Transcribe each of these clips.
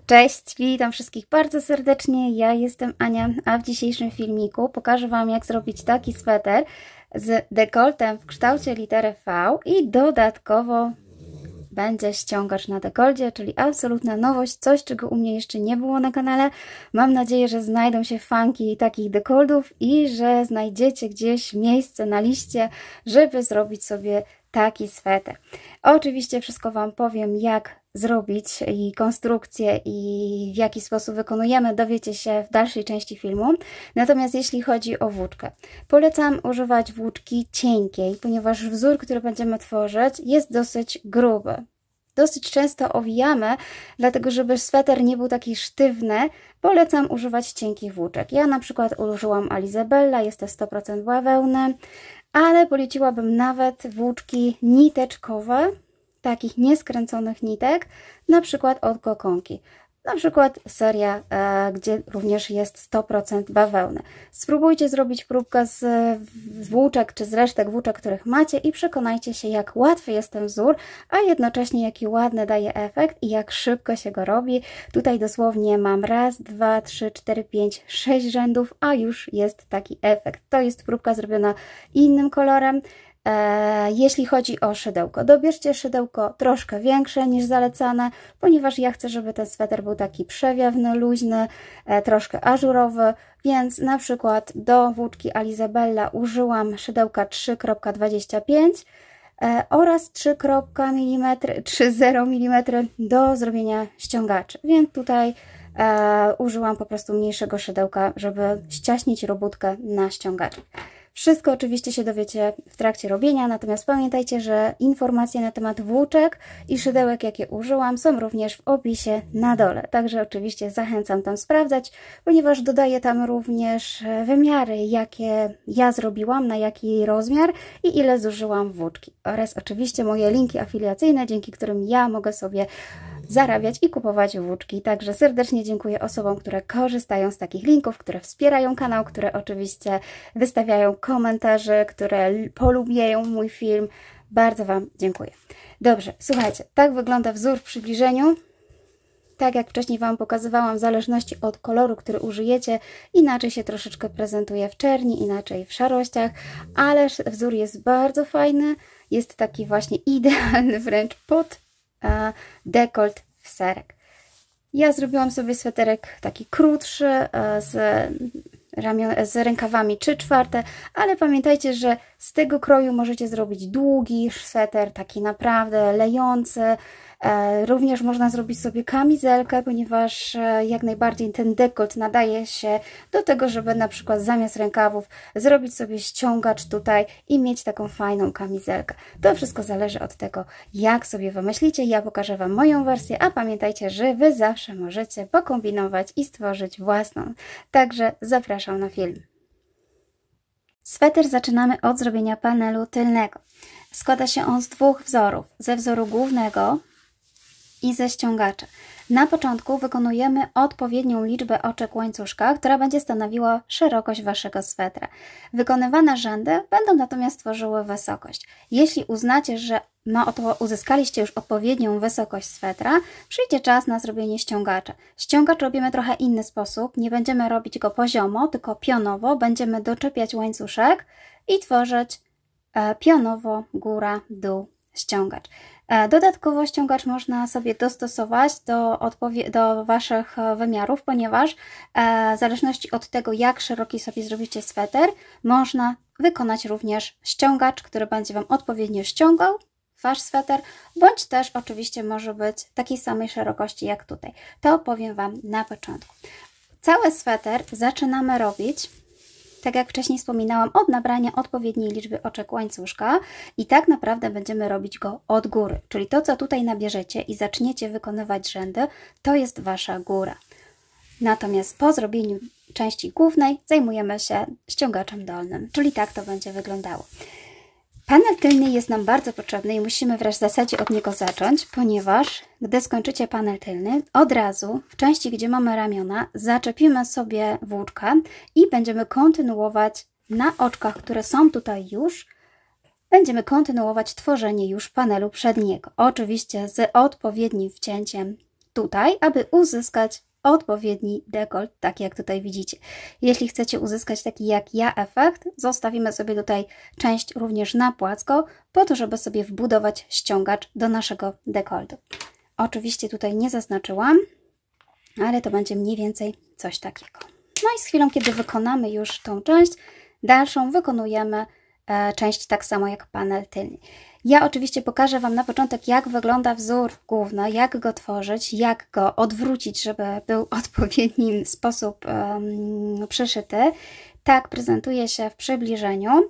Cześć, witam wszystkich bardzo serdecznie, ja jestem Ania, a w dzisiejszym filmiku pokażę Wam, jak zrobić taki sweter z dekoltem w kształcie litery V i dodatkowo będzie ściągacz na dekolcie, czyli absolutna nowość, coś czego u mnie jeszcze nie było na kanale. Mam nadzieję, że znajdą się fanki takich dekoltów i że znajdziecie gdzieś miejsce na liście, żeby zrobić sobie taki sweter. Oczywiście wszystko Wam powiem, jak zrobić i konstrukcję i w jaki sposób wykonujemy, dowiecie się w dalszej części filmu. Natomiast jeśli chodzi o włóczkę, polecam używać włóczki cienkiej, ponieważ wzór, który będziemy tworzyć, jest dosyć gruby. Dosyć często owijamy, dlatego żeby sweter nie był taki sztywny, polecam używać cienkich włóczek. Ja na przykład użyłam Alize Bella, jest to 100% bawełny, ale poleciłabym nawet włóczki niteczkowe, takich nieskręconych nitek, na przykład od Kokonki. Na przykład seria, gdzie również jest 100% bawełny. Spróbujcie zrobić próbkę z włóczek czy z resztek włóczek, których macie i przekonajcie się, jak łatwy jest ten wzór, a jednocześnie jaki ładny daje efekt i jak szybko się go robi. Tutaj dosłownie mam raz, dwa, trzy, cztery, pięć, 6 rzędów, a już jest taki efekt. To jest próbka zrobiona innym kolorem. Jeśli chodzi o szydełko, dobierzcie szydełko troszkę większe niż zalecane, ponieważ ja chcę, żeby ten sweter był taki przewiewny, luźny, troszkę ażurowy, więc na przykład do włóczki Alize Bella użyłam szydełka 3,25 oraz 3,0 mm do zrobienia ściągaczy, więc tutaj użyłam po prostu mniejszego szydełka, żeby ściaśnić robótkę na ściągaczu. Wszystko oczywiście się dowiecie w trakcie robienia, natomiast pamiętajcie, że informacje na temat włóczek i szydełek, jakie użyłam, są również w opisie na dole. Także oczywiście zachęcam tam sprawdzać, ponieważ dodaję tam również wymiary, jakie ja zrobiłam, na jaki rozmiar i ile zużyłam włóczki. Oraz oczywiście moje linki afiliacyjne, dzięki którym ja mogę sobie zarabiać i kupować włóczki. Także serdecznie dziękuję osobom, które korzystają z takich linków, które wspierają kanał, które oczywiście wystawiają komentarze, które polubiają mój film. Bardzo Wam dziękuję. Dobrze, słuchajcie, tak wygląda wzór w przybliżeniu. Tak jak wcześniej Wam pokazywałam, w zależności od koloru, który użyjecie, inaczej się troszeczkę prezentuje w czerni, inaczej w szarościach, ale wzór jest bardzo fajny, jest taki właśnie idealny wręcz pod dekolt w serek. Ja zrobiłam sobie sweterek taki krótszy, z rękawami 3/4, ale pamiętajcie, że z tego kroju możecie zrobić długi sweter, taki naprawdę lejący. Również można zrobić sobie kamizelkę, ponieważ jak najbardziej ten dekolt nadaje się do tego, żeby na przykład zamiast rękawów zrobić sobie ściągacz tutaj i mieć taką fajną kamizelkę. To wszystko zależy od tego, jak sobie wymyślicie. Ja pokażę Wam moją wersję, a pamiętajcie, że Wy zawsze możecie pokombinować i stworzyć własną. Także zapraszam na film. Sweter zaczynamy od zrobienia panelu tylnego. Składa się on z dwóch wzorów. Ze wzoru głównego i ze ściągacza. Na początku wykonujemy odpowiednią liczbę oczek łańcuszka, która będzie stanowiła szerokość Waszego swetra. Wykonywane rzędy będą natomiast tworzyły wysokość. Jeśli uznacie, że uzyskaliście już odpowiednią wysokość swetra, przyjdzie czas na zrobienie ściągacza. Ściągacz robimy trochę inny sposób, nie będziemy robić go poziomo, tylko pionowo, będziemy doczepiać łańcuszek i tworzyć pionowo góra, dół, ściągacz. Dodatkowo ściągacz można sobie dostosować do Waszych wymiarów, ponieważ w zależności od tego, jak szeroki sobie zrobicie sweter, można wykonać również ściągacz, który będzie Wam odpowiednio ściągał Wasz sweter, bądź też oczywiście może być takiej samej szerokości jak tutaj. To powiem Wam na początku. Cały sweter zaczynamy robić, tak jak wcześniej wspominałam, od nabrania odpowiedniej liczby oczek łańcuszka i tak naprawdę będziemy robić go od góry. Czyli to, co tutaj nabierzecie i zaczniecie wykonywać rzędy, to jest Wasza góra. Natomiast po zrobieniu części głównej zajmujemy się ściągaczem dolnym, czyli tak to będzie wyglądało. Panel tylny jest nam bardzo potrzebny i musimy wreszcie w zasadzie od niego zacząć, ponieważ gdy skończycie panel tylny, od razu w części, gdzie mamy ramiona, zaczepimy sobie włóczkę i będziemy kontynuować na oczkach, które są tutaj już, będziemy kontynuować tworzenie już panelu przedniego. Oczywiście z odpowiednim wcięciem tutaj, aby uzyskać odpowiedni dekolt, taki jak tutaj widzicie. Jeśli chcecie uzyskać taki jak ja efekt, zostawimy sobie tutaj część również na płasko, po to, żeby sobie wbudować ściągacz do naszego dekoltu. Oczywiście tutaj nie zaznaczyłam, ale to będzie mniej więcej coś takiego. No i z chwilą, kiedy wykonamy już tą część, dalszą wykonujemy część tak samo jak panel tylny. Ja oczywiście pokażę Wam na początek, jak wygląda wzór główny, jak go tworzyć, jak go odwrócić, żeby był w odpowiedni sposób przyszyty. Tak prezentuje się w przybliżeniu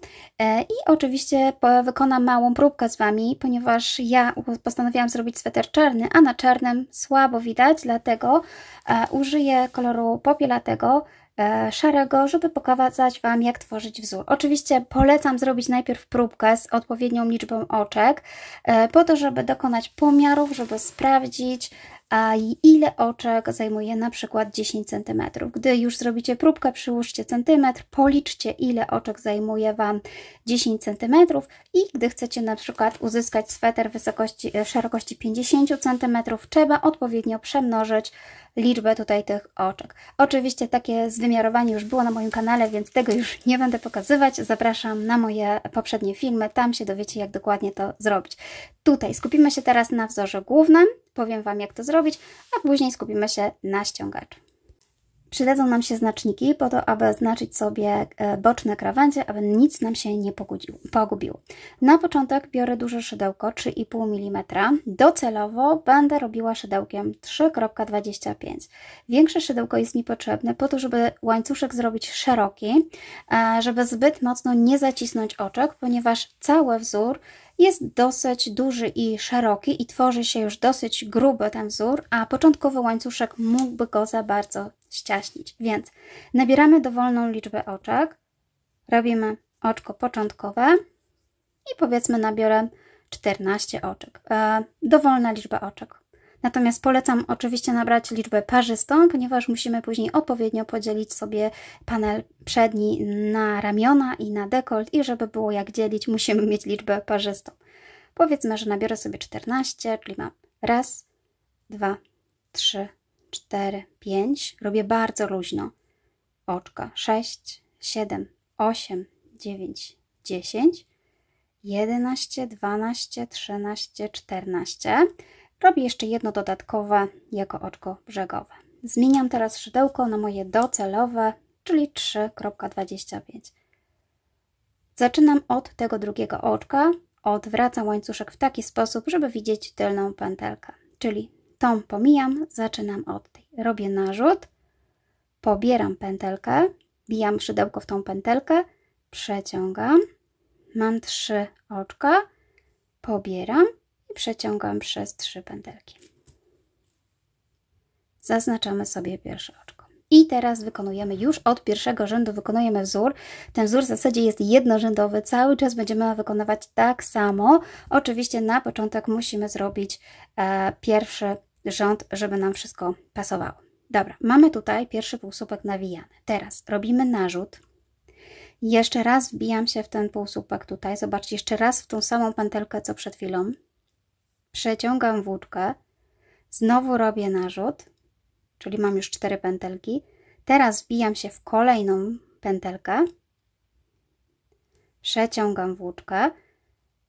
i oczywiście wykonam małą próbkę z Wami, ponieważ ja postanowiłam zrobić sweter czarny, a na czarnym słabo widać, dlatego użyję koloru popielatego, szarego, żeby pokazać Wam, jak tworzyć wzór. Oczywiście polecam zrobić najpierw próbkę z odpowiednią liczbą oczek, po to, żeby dokonać pomiarów, żeby sprawdzić, ile oczek zajmuje na przykład 10 cm. Gdy już zrobicie próbkę, przyłóżcie centymetr, policzcie, ile oczek zajmuje Wam 10 cm i gdy chcecie na przykład uzyskać sweter szerokości 50 cm, trzeba odpowiednio przemnożyć liczbę tutaj tych oczek. Oczywiście takie zwymiarowanie już było na moim kanale, więc tego już nie będę pokazywać. Zapraszam na moje poprzednie filmy, tam się dowiecie, jak dokładnie to zrobić. Tutaj skupimy się teraz na wzorze głównym, powiem Wam, jak to zrobić, a później skupimy się na ściągaczu. Przydadzą nam się znaczniki po to, aby znaczyć sobie boczne krawędzie, aby nic nam się nie pogubiło. Na początek biorę duże szydełko 3,5 mm. Docelowo będę robiła szydełkiem 3,25. Większe szydełko jest mi potrzebne po to, żeby łańcuszek zrobić szeroki, żeby zbyt mocno nie zacisnąć oczek, ponieważ cały wzór jest dosyć duży i szeroki i tworzy się już dosyć gruby ten wzór, a początkowy łańcuszek mógłby go za bardzo ściaśnić. Więc nabieramy dowolną liczbę oczek, robimy oczko początkowe i powiedzmy nabiorę 14 oczek. Dowolna liczba oczek. Natomiast polecam oczywiście nabrać liczbę parzystą, ponieważ musimy później odpowiednio podzielić sobie panel przedni na ramiona i na dekolt i żeby było jak dzielić, musimy mieć liczbę parzystą. Powiedzmy, że nabiorę sobie 14, czyli mam 1, 2, 3, 4, 5. Robię bardzo luźno. Oczka 6, 7, 8, 9, 10, 11, 12, 13, 14. Robię jeszcze jedno dodatkowe jako oczko brzegowe. Zmieniam teraz szydełko na moje docelowe, czyli 3,25. Zaczynam od tego drugiego oczka, odwracam łańcuszek w taki sposób, żeby widzieć tylną pętelkę. Czyli tą pomijam, zaczynam od tej. Robię narzut, pobieram pętelkę, wbijam szydełko w tą pętelkę, przeciągam, mam 3 oczka, pobieram i przeciągam przez 3 pętelki. Zaznaczamy sobie pierwsze oczko. I teraz wykonujemy już od pierwszego rzędu, wykonujemy wzór. Ten wzór w zasadzie jest jednorzędowy, cały czas będziemy wykonywać tak samo. Oczywiście na początek musimy zrobić pierwszy rząd, żeby nam wszystko pasowało. Dobra, mamy tutaj pierwszy półsłupek nawijany. Teraz robimy narzut. Jeszcze raz wbijam się w ten półsłupek tutaj. Zobaczcie, jeszcze raz w tą samą pętelkę, co przed chwilą. Przeciągam włóczkę. Znowu robię narzut, czyli mam już 4 pętelki. Teraz wbijam się w kolejną pętelkę. Przeciągam włóczkę.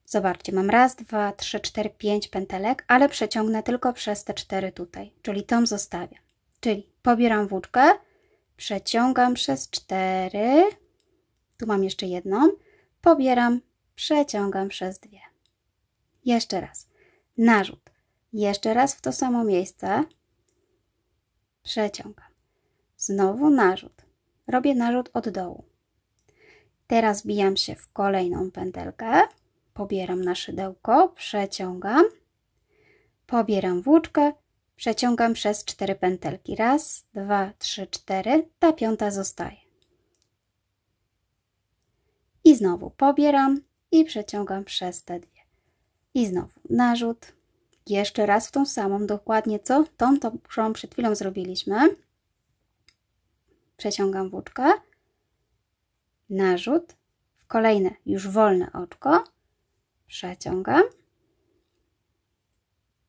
Zobaczcie, mam 1, 2, 3, 4, 5 pętelek, ale przeciągnę tylko przez te 4 tutaj, czyli tą zostawiam. Czyli pobieram włóczkę, przeciągam przez 4, tu mam jeszcze jedną, pobieram, przeciągam przez 2. Jeszcze raz, narzut, jeszcze raz w to samo miejsce, przeciągam, znowu narzut, robię narzut od dołu. Teraz wbijam się w kolejną pętelkę, pobieram na szydełko, przeciągam, pobieram włóczkę, przeciągam przez 4 pętelki. 1, 2, 3, 4, ta 5 zostaje. I znowu pobieram i przeciągam przez te 2. I znowu narzut, jeszcze raz w tą samą, dokładnie co? Tą, którą przed chwilą zrobiliśmy. Przeciągam włóczkę, narzut, w kolejne już wolne oczko, przeciągam,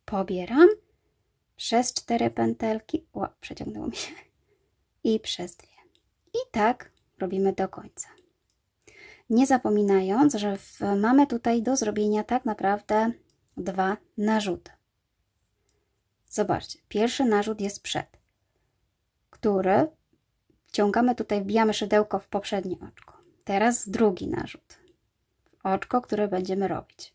pobieram przez 4 pętelki, przeciągnęło mi się, i przez 2. I tak robimy do końca. Nie zapominając, że mamy tutaj do zrobienia tak naprawdę 2 narzuty. Zobaczcie, pierwszy narzut jest przed, który wciągamy tutaj, wbijamy szydełko w poprzednie oczko. Teraz drugi narzut, oczko, które będziemy robić.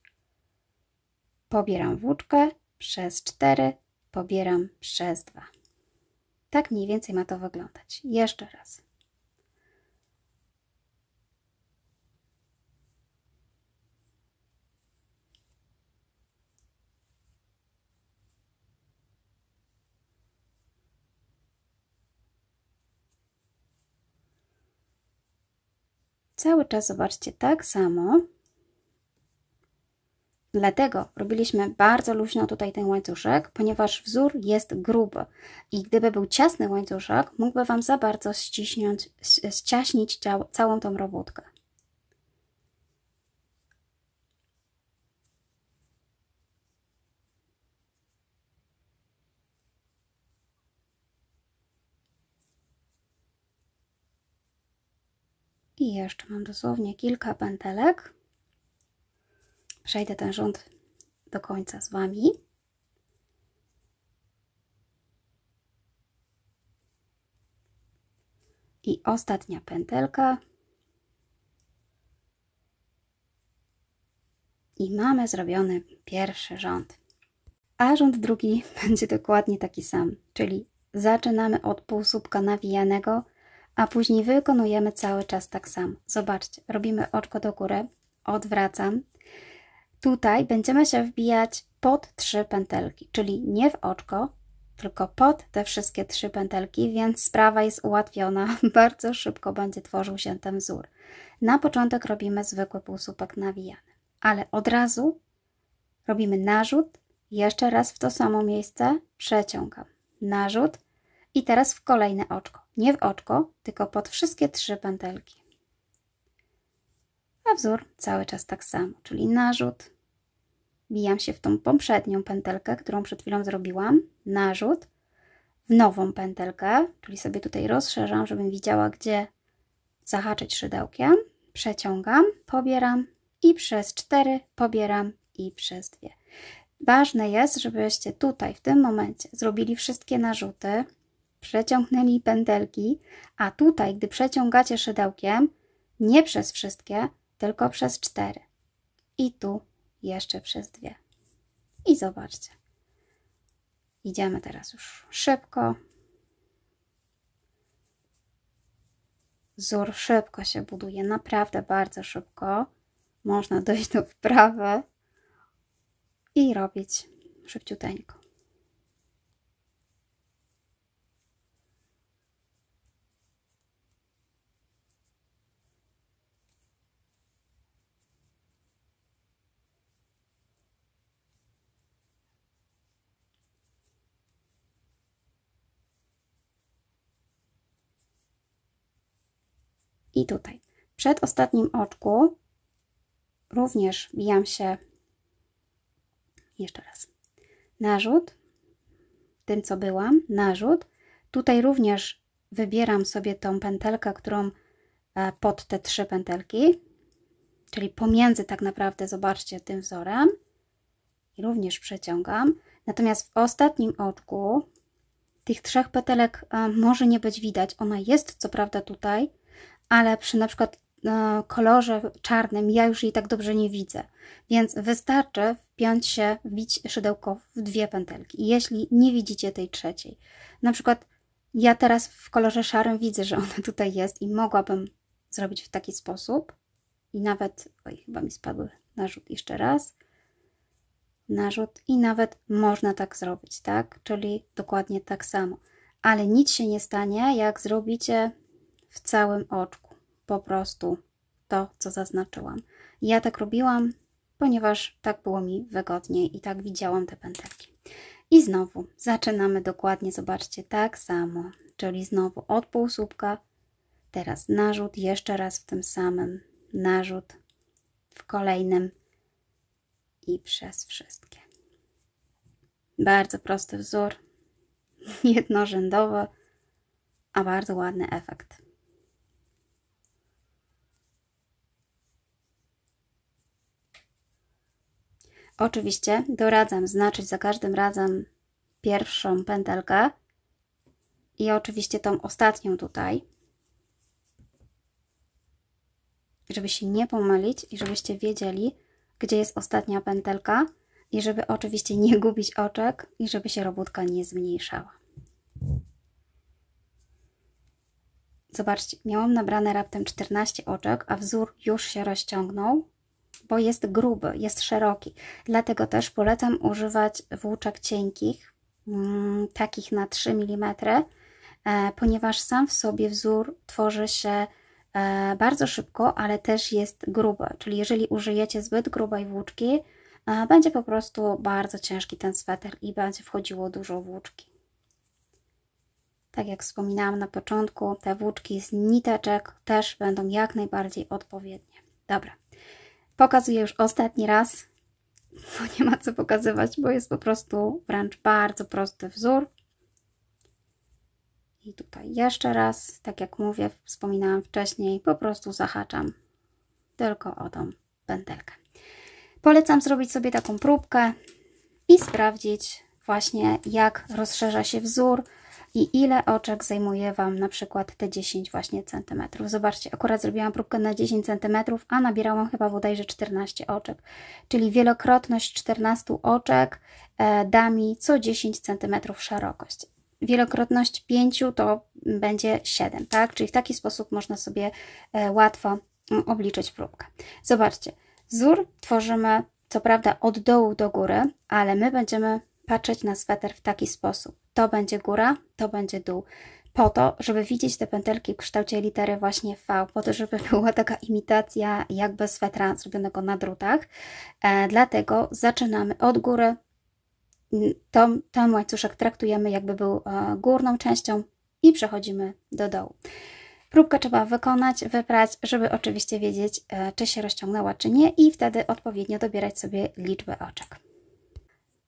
Pobieram włóczkę przez 4, pobieram przez 2. Tak mniej więcej ma to wyglądać. Jeszcze raz. Cały czas zobaczcie tak samo. Dlatego robiliśmy bardzo luźno tutaj ten łańcuszek, ponieważ wzór jest gruby i gdyby był ciasny łańcuszek, mógłby Wam za bardzo ściaśnić całą tą robótkę. I jeszcze mam dosłownie kilka pętelek. Przejdę ten rząd do końca z Wami. I ostatnia pętelka. I mamy zrobiony pierwszy rząd. A rząd drugi będzie dokładnie taki sam, czyli zaczynamy od półsłupka nawijanego, a później wykonujemy cały czas tak samo. Zobaczcie, robimy oczko do góry, odwracam. Tutaj będziemy się wbijać pod 3 pętelki, czyli nie w oczko, tylko pod te wszystkie 3 pętelki, więc sprawa jest ułatwiona. Bardzo szybko będzie tworzył się ten wzór. Na początek robimy zwykły półsłupek nawijany, ale od razu robimy narzut, jeszcze raz w to samo miejsce, przeciągam, narzut i teraz w kolejne oczko. Nie w oczko, tylko pod wszystkie 3 pętelki. A wzór cały czas tak samo, czyli narzut, wbijam się w tą poprzednią pętelkę, którą przed chwilą zrobiłam, narzut, w nową pętelkę, czyli sobie tutaj rozszerzam, żebym widziała, gdzie zahaczyć szydełkiem, przeciągam, pobieram i przez 4 pobieram i przez 2. Ważne jest, żebyście tutaj w tym momencie zrobili wszystkie narzuty, przeciągnęli pętelki, a tutaj, gdy przeciągacie szydełkiem, nie przez wszystkie, tylko przez 4. I tu jeszcze przez 2. I zobaczcie. Idziemy teraz już szybko. Wzór szybko się buduje, naprawdę bardzo szybko. Można dojść do wprawy i robić szybciuteńko. I tutaj, przed ostatnim oczku, również wbijam się, jeszcze raz, narzut, tym co byłam, narzut. Tutaj również wybieram sobie tą pętelkę, którą pod te 3 pętelki, czyli pomiędzy tak naprawdę, zobaczcie, tym wzorem. I również przeciągam. Natomiast w ostatnim oczku tych 3 petelek może nie być widać. Ona jest co prawda tutaj, ale przy na przykład kolorze czarnym ja już jej tak dobrze nie widzę, więc wystarczy wbić szydełko w 2 pętelki, jeśli nie widzicie tej trzeciej. Na przykład ja teraz w kolorze szarym widzę, że ona tutaj jest i mogłabym zrobić w taki sposób i nawet, oj, chyba mi spadł narzut, jeszcze raz, narzut i nawet można tak zrobić, tak, czyli dokładnie tak samo, ale nic się nie stanie, jak zrobicie w całym oczku. Po prostu to, co zaznaczyłam. Ja tak robiłam, ponieważ tak było mi wygodniej i tak widziałam te pętelki. I znowu zaczynamy dokładnie, zobaczcie, tak samo, czyli znowu od półsłupka, teraz narzut, jeszcze raz w tym samym, narzut w kolejnym i przez wszystkie. Bardzo prosty wzór, jednorzędowy, a bardzo ładny efekt. Oczywiście doradzam znaczyć za każdym razem pierwszą pętelkę i oczywiście tą ostatnią tutaj, żeby się nie pomylić i żebyście wiedzieli, gdzie jest ostatnia pętelka i żeby oczywiście nie gubić oczek i żeby się robótka nie zmniejszała. Zobaczcie, miałam nabrane raptem 14 oczek, a wzór już się rozciągnął, bo jest gruby, jest szeroki. Dlatego też polecam używać włóczek cienkich, takich na 3 mm, ponieważ sam w sobie wzór tworzy się bardzo szybko, ale też jest gruby. Czyli jeżeli użyjecie zbyt grubej włóczki, będzie po prostu bardzo ciężki ten sweter i będzie wchodziło dużo włóczki. Tak jak wspominałam na początku, te włóczki z niteczek też będą jak najbardziej odpowiednie. Dobra, pokazuję już ostatni raz, bo nie ma co pokazywać, bo jest po prostu wręcz bardzo prosty wzór. I tutaj jeszcze raz, tak jak mówię, wspominałam wcześniej, po prostu zahaczam tylko o tą pętelkę. Polecam zrobić sobie taką próbkę i sprawdzić właśnie, jak rozszerza się wzór i ile oczek zajmuje Wam na przykład te 10 właśnie centymetrów. Zobaczcie, akurat zrobiłam próbkę na 10 centymetrów, a nabierałam chyba bodajże 14 oczek. Czyli wielokrotność 14 oczek da mi co 10 centymetrów szerokość. Wielokrotność 5 to będzie 7, tak? Czyli w taki sposób można sobie łatwo obliczyć próbkę. Zobaczcie, wzór tworzymy co prawda od dołu do góry, ale my będziemy patrzeć na sweter w taki sposób. To będzie góra, to będzie dół. Po to, żeby widzieć te pętelki w kształcie litery właśnie V, po to, żeby była taka imitacja jakby swetra zrobionego na drutach. Dlatego zaczynamy od góry. Ten łańcuszek traktujemy jakby był górną częścią i przechodzimy do dołu. Próbkę trzeba wykonać, wyprać, żeby oczywiście wiedzieć, czy się rozciągnęła, czy nie i wtedy odpowiednio dobierać sobie liczbę oczek.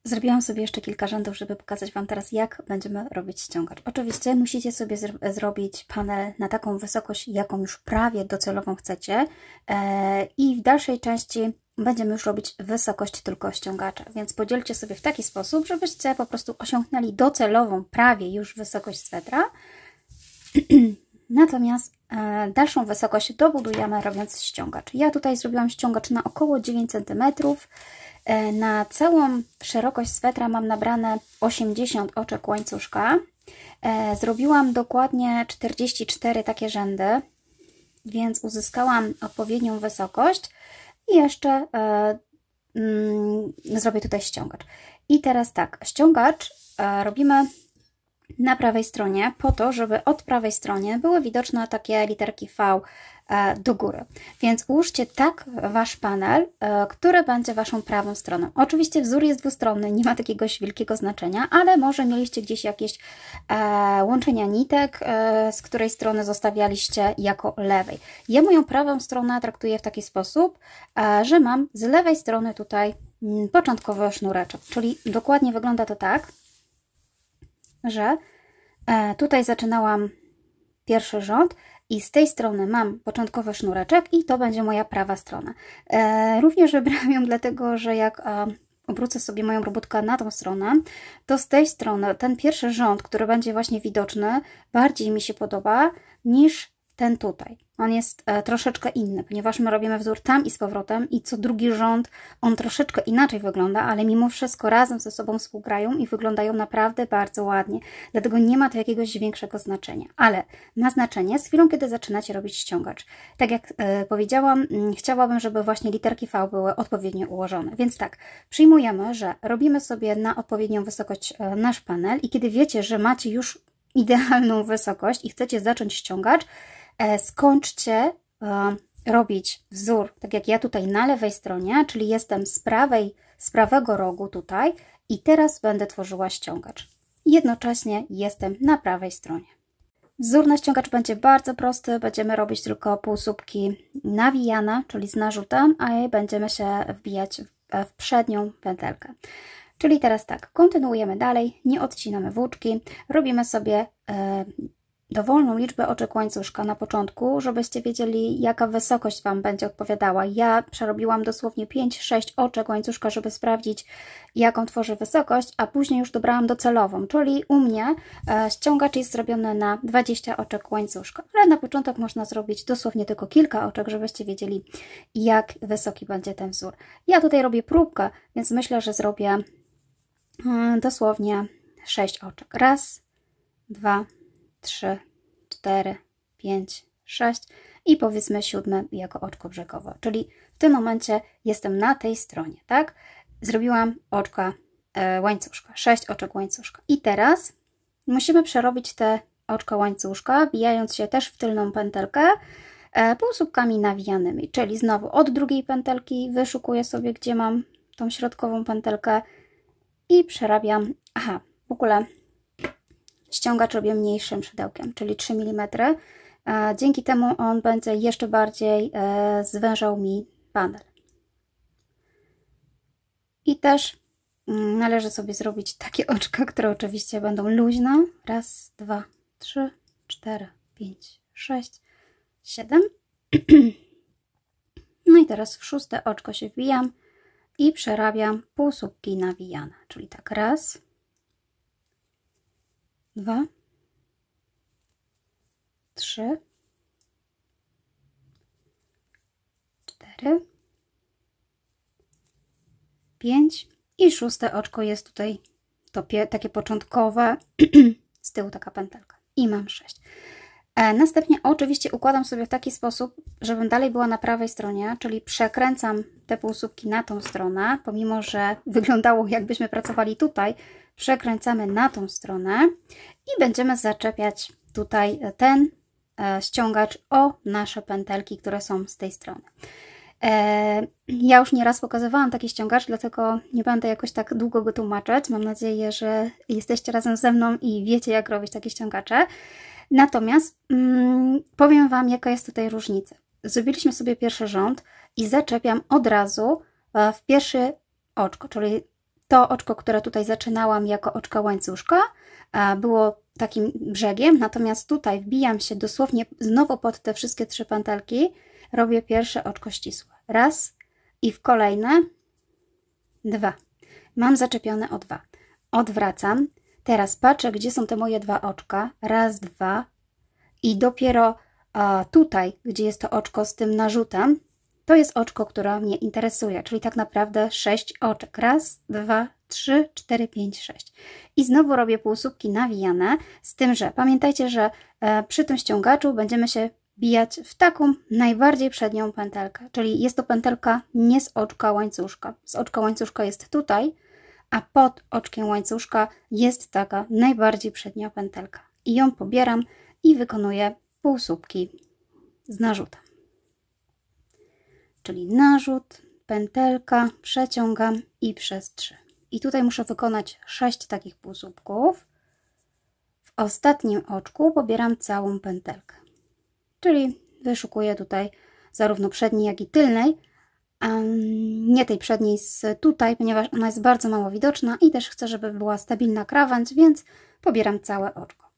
Zrobiłam sobie jeszcze kilka rzędów, żeby pokazać Wam teraz, jak będziemy robić ściągacz. Oczywiście musicie sobie zrobić panel na taką wysokość, jaką już prawie docelową chcecie i w dalszej części będziemy już robić wysokość tylko ściągacza, więc podzielcie sobie w taki sposób, żebyście po prostu osiągnęli docelową prawie już wysokość swetra. Natomiast dalszą wysokość dobudujemy robiąc ściągacz. Ja tutaj zrobiłam ściągacz na około 9 cm. Na całą szerokość swetra mam nabrane 80 oczek łańcuszka. Zrobiłam dokładnie 44 takie rzędy, więc uzyskałam odpowiednią wysokość i jeszcze zrobię tutaj ściągacz. I teraz tak, ściągacz robimy na prawej stronie po to, żeby od prawej strony były widoczne takie literki V do góry. Więc ułóżcie tak Wasz panel, który będzie Waszą prawą stroną. Oczywiście wzór jest dwustronny, nie ma takiegoś wielkiego znaczenia, ale może mieliście gdzieś jakieś łączenia nitek, z której strony zostawialiście jako lewej. Ja moją prawą stronę traktuję w taki sposób, że mam z lewej strony tutaj początkowy sznureczek, czyli dokładnie wygląda to tak, że tutaj zaczynałam pierwszy rząd i z tej strony mam początkowy sznureczek i to będzie moja prawa strona. Również wybrałam ją dlatego, że jak obrócę sobie moją robótkę na tą stronę, to z tej strony ten pierwszy rząd, który będzie właśnie widoczny, bardziej mi się podoba niż ten tutaj. On jest troszeczkę inny, ponieważ my robimy wzór tam i z powrotem i co drugi rząd on troszeczkę inaczej wygląda, ale mimo wszystko razem ze sobą współgrają i wyglądają naprawdę bardzo ładnie. Dlatego nie ma to jakiegoś większego znaczenia, ale ma znaczenie z chwilą, kiedy zaczynacie robić ściągacz. Tak jak powiedziałam, chciałabym, żeby właśnie literki V były odpowiednio ułożone. Więc tak, przyjmujemy, że robimy sobie na odpowiednią wysokość nasz panel i kiedy wiecie, że macie już idealną wysokość i chcecie zacząć ściągacz, skończcie robić wzór, tak jak ja tutaj na lewej stronie, czyli jestem z prawego rogu tutaj i teraz będę tworzyła ściągacz. Jednocześnie jestem na prawej stronie. Wzór na ściągacz będzie bardzo prosty, będziemy robić tylko półsłupki nawijane, czyli z narzutem, a będziemy się wbijać w przednią pętelkę. Czyli teraz tak, kontynuujemy dalej, nie odcinamy włóczki, robimy sobie dowolną liczbę oczek łańcuszka na początku, żebyście wiedzieli, jaka wysokość Wam będzie odpowiadała. Ja przerobiłam dosłownie 5-6 oczek łańcuszka, żeby sprawdzić, jaką tworzy wysokość, a później już dobrałam docelową, czyli u mnie ściągacz jest zrobiony na 20 oczek łańcuszka, ale na początek można zrobić dosłownie tylko kilka oczek, żebyście wiedzieli, jak wysoki będzie ten wzór. Ja tutaj robię próbkę, więc myślę, że zrobię dosłownie 6 oczek. Raz, 2, 3, 4, 5, 6 i powiedzmy 7 jako oczko brzegowe. Czyli w tym momencie jestem na tej stronie, tak? Zrobiłam oczka łańcuszka, 6 oczek łańcuszka. I teraz musimy przerobić te oczka łańcuszka, wbijając się też w tylną pętelkę półsłupkami nawijanymi. Czyli znowu od drugiej pętelki wyszukuję sobie, gdzie mam tą środkową pętelkę i przerabiam. Aha, w ogóle ściągacz robię mniejszym szydełkiem, czyli 3 mm. Dzięki temu on będzie jeszcze bardziej zwężał mi panel. I też należy sobie zrobić takie oczka, które oczywiście będą luźne. Raz, 2, 3, 4, 5, 6, 7. No i teraz w 6 oczko się wbijam i przerabiam półsłupki nawijane. Czyli tak raz, 2, 3, 4, 5 i 6 oczko jest tutaj takie początkowe, z tyłu taka pętelka i mam 6. Następnie oczywiście układam sobie w taki sposób, żebym dalej była na prawej stronie, czyli przekręcam te półsłupki na tą stronę, pomimo że wyglądało jakbyśmy pracowali tutaj, przekręcamy na tą stronę i będziemy zaczepiać tutaj ten ściągacz o nasze pętelki, które są z tej strony. Ja już nieraz pokazywałam taki ściągacz, dlatego nie będę jakoś tak długo go tłumaczyć. Mam nadzieję, że jesteście razem ze mną i wiecie, jak robić takie ściągacze. Natomiast powiem Wam, jaka jest tutaj różnica. Zrobiliśmy sobie pierwszy rząd i zaczepiam od razu w pierwsze oczko, czyli to oczko, które tutaj zaczynałam jako oczko łańcuszka, było takim brzegiem, natomiast tutaj wbijam się dosłownie znowu pod te wszystkie 3 pętelki, robię pierwsze oczko ścisłe. Raz i w kolejne 2. Mam zaczepione o 2. Odwracam. Teraz patrzę, gdzie są te moje 2 oczka. Raz, 2 i dopiero tutaj, gdzie jest to oczko z tym narzutem, to jest oczko, które mnie interesuje, czyli tak naprawdę 6 oczek. Raz, 2, 3, 4, 5, 6. I znowu robię półsłupki nawijane, z tym, że pamiętajcie, że przy tym ściągaczu będziemy się wbijać w taką najbardziej przednią pętelkę, czyli jest to pętelka nie z oczka łańcuszka. Z oczka łańcuszka jest tutaj, a pod oczkiem łańcuszka jest taka najbardziej przednia pętelka. I ją pobieram i wykonuję półsłupki z narzutem. Czyli narzut, pętelka, przeciągam i przez 3. I tutaj muszę wykonać 6 takich półsłupków. W ostatnim oczku pobieram całą pętelkę. Czyli wyszukuję tutaj zarówno przedniej, jak i tylnej. Nie tej przedniej z tutaj, ponieważ ona jest bardzo mało widoczna i też chcę, żeby była stabilna krawędź, więc pobieram całe oczko.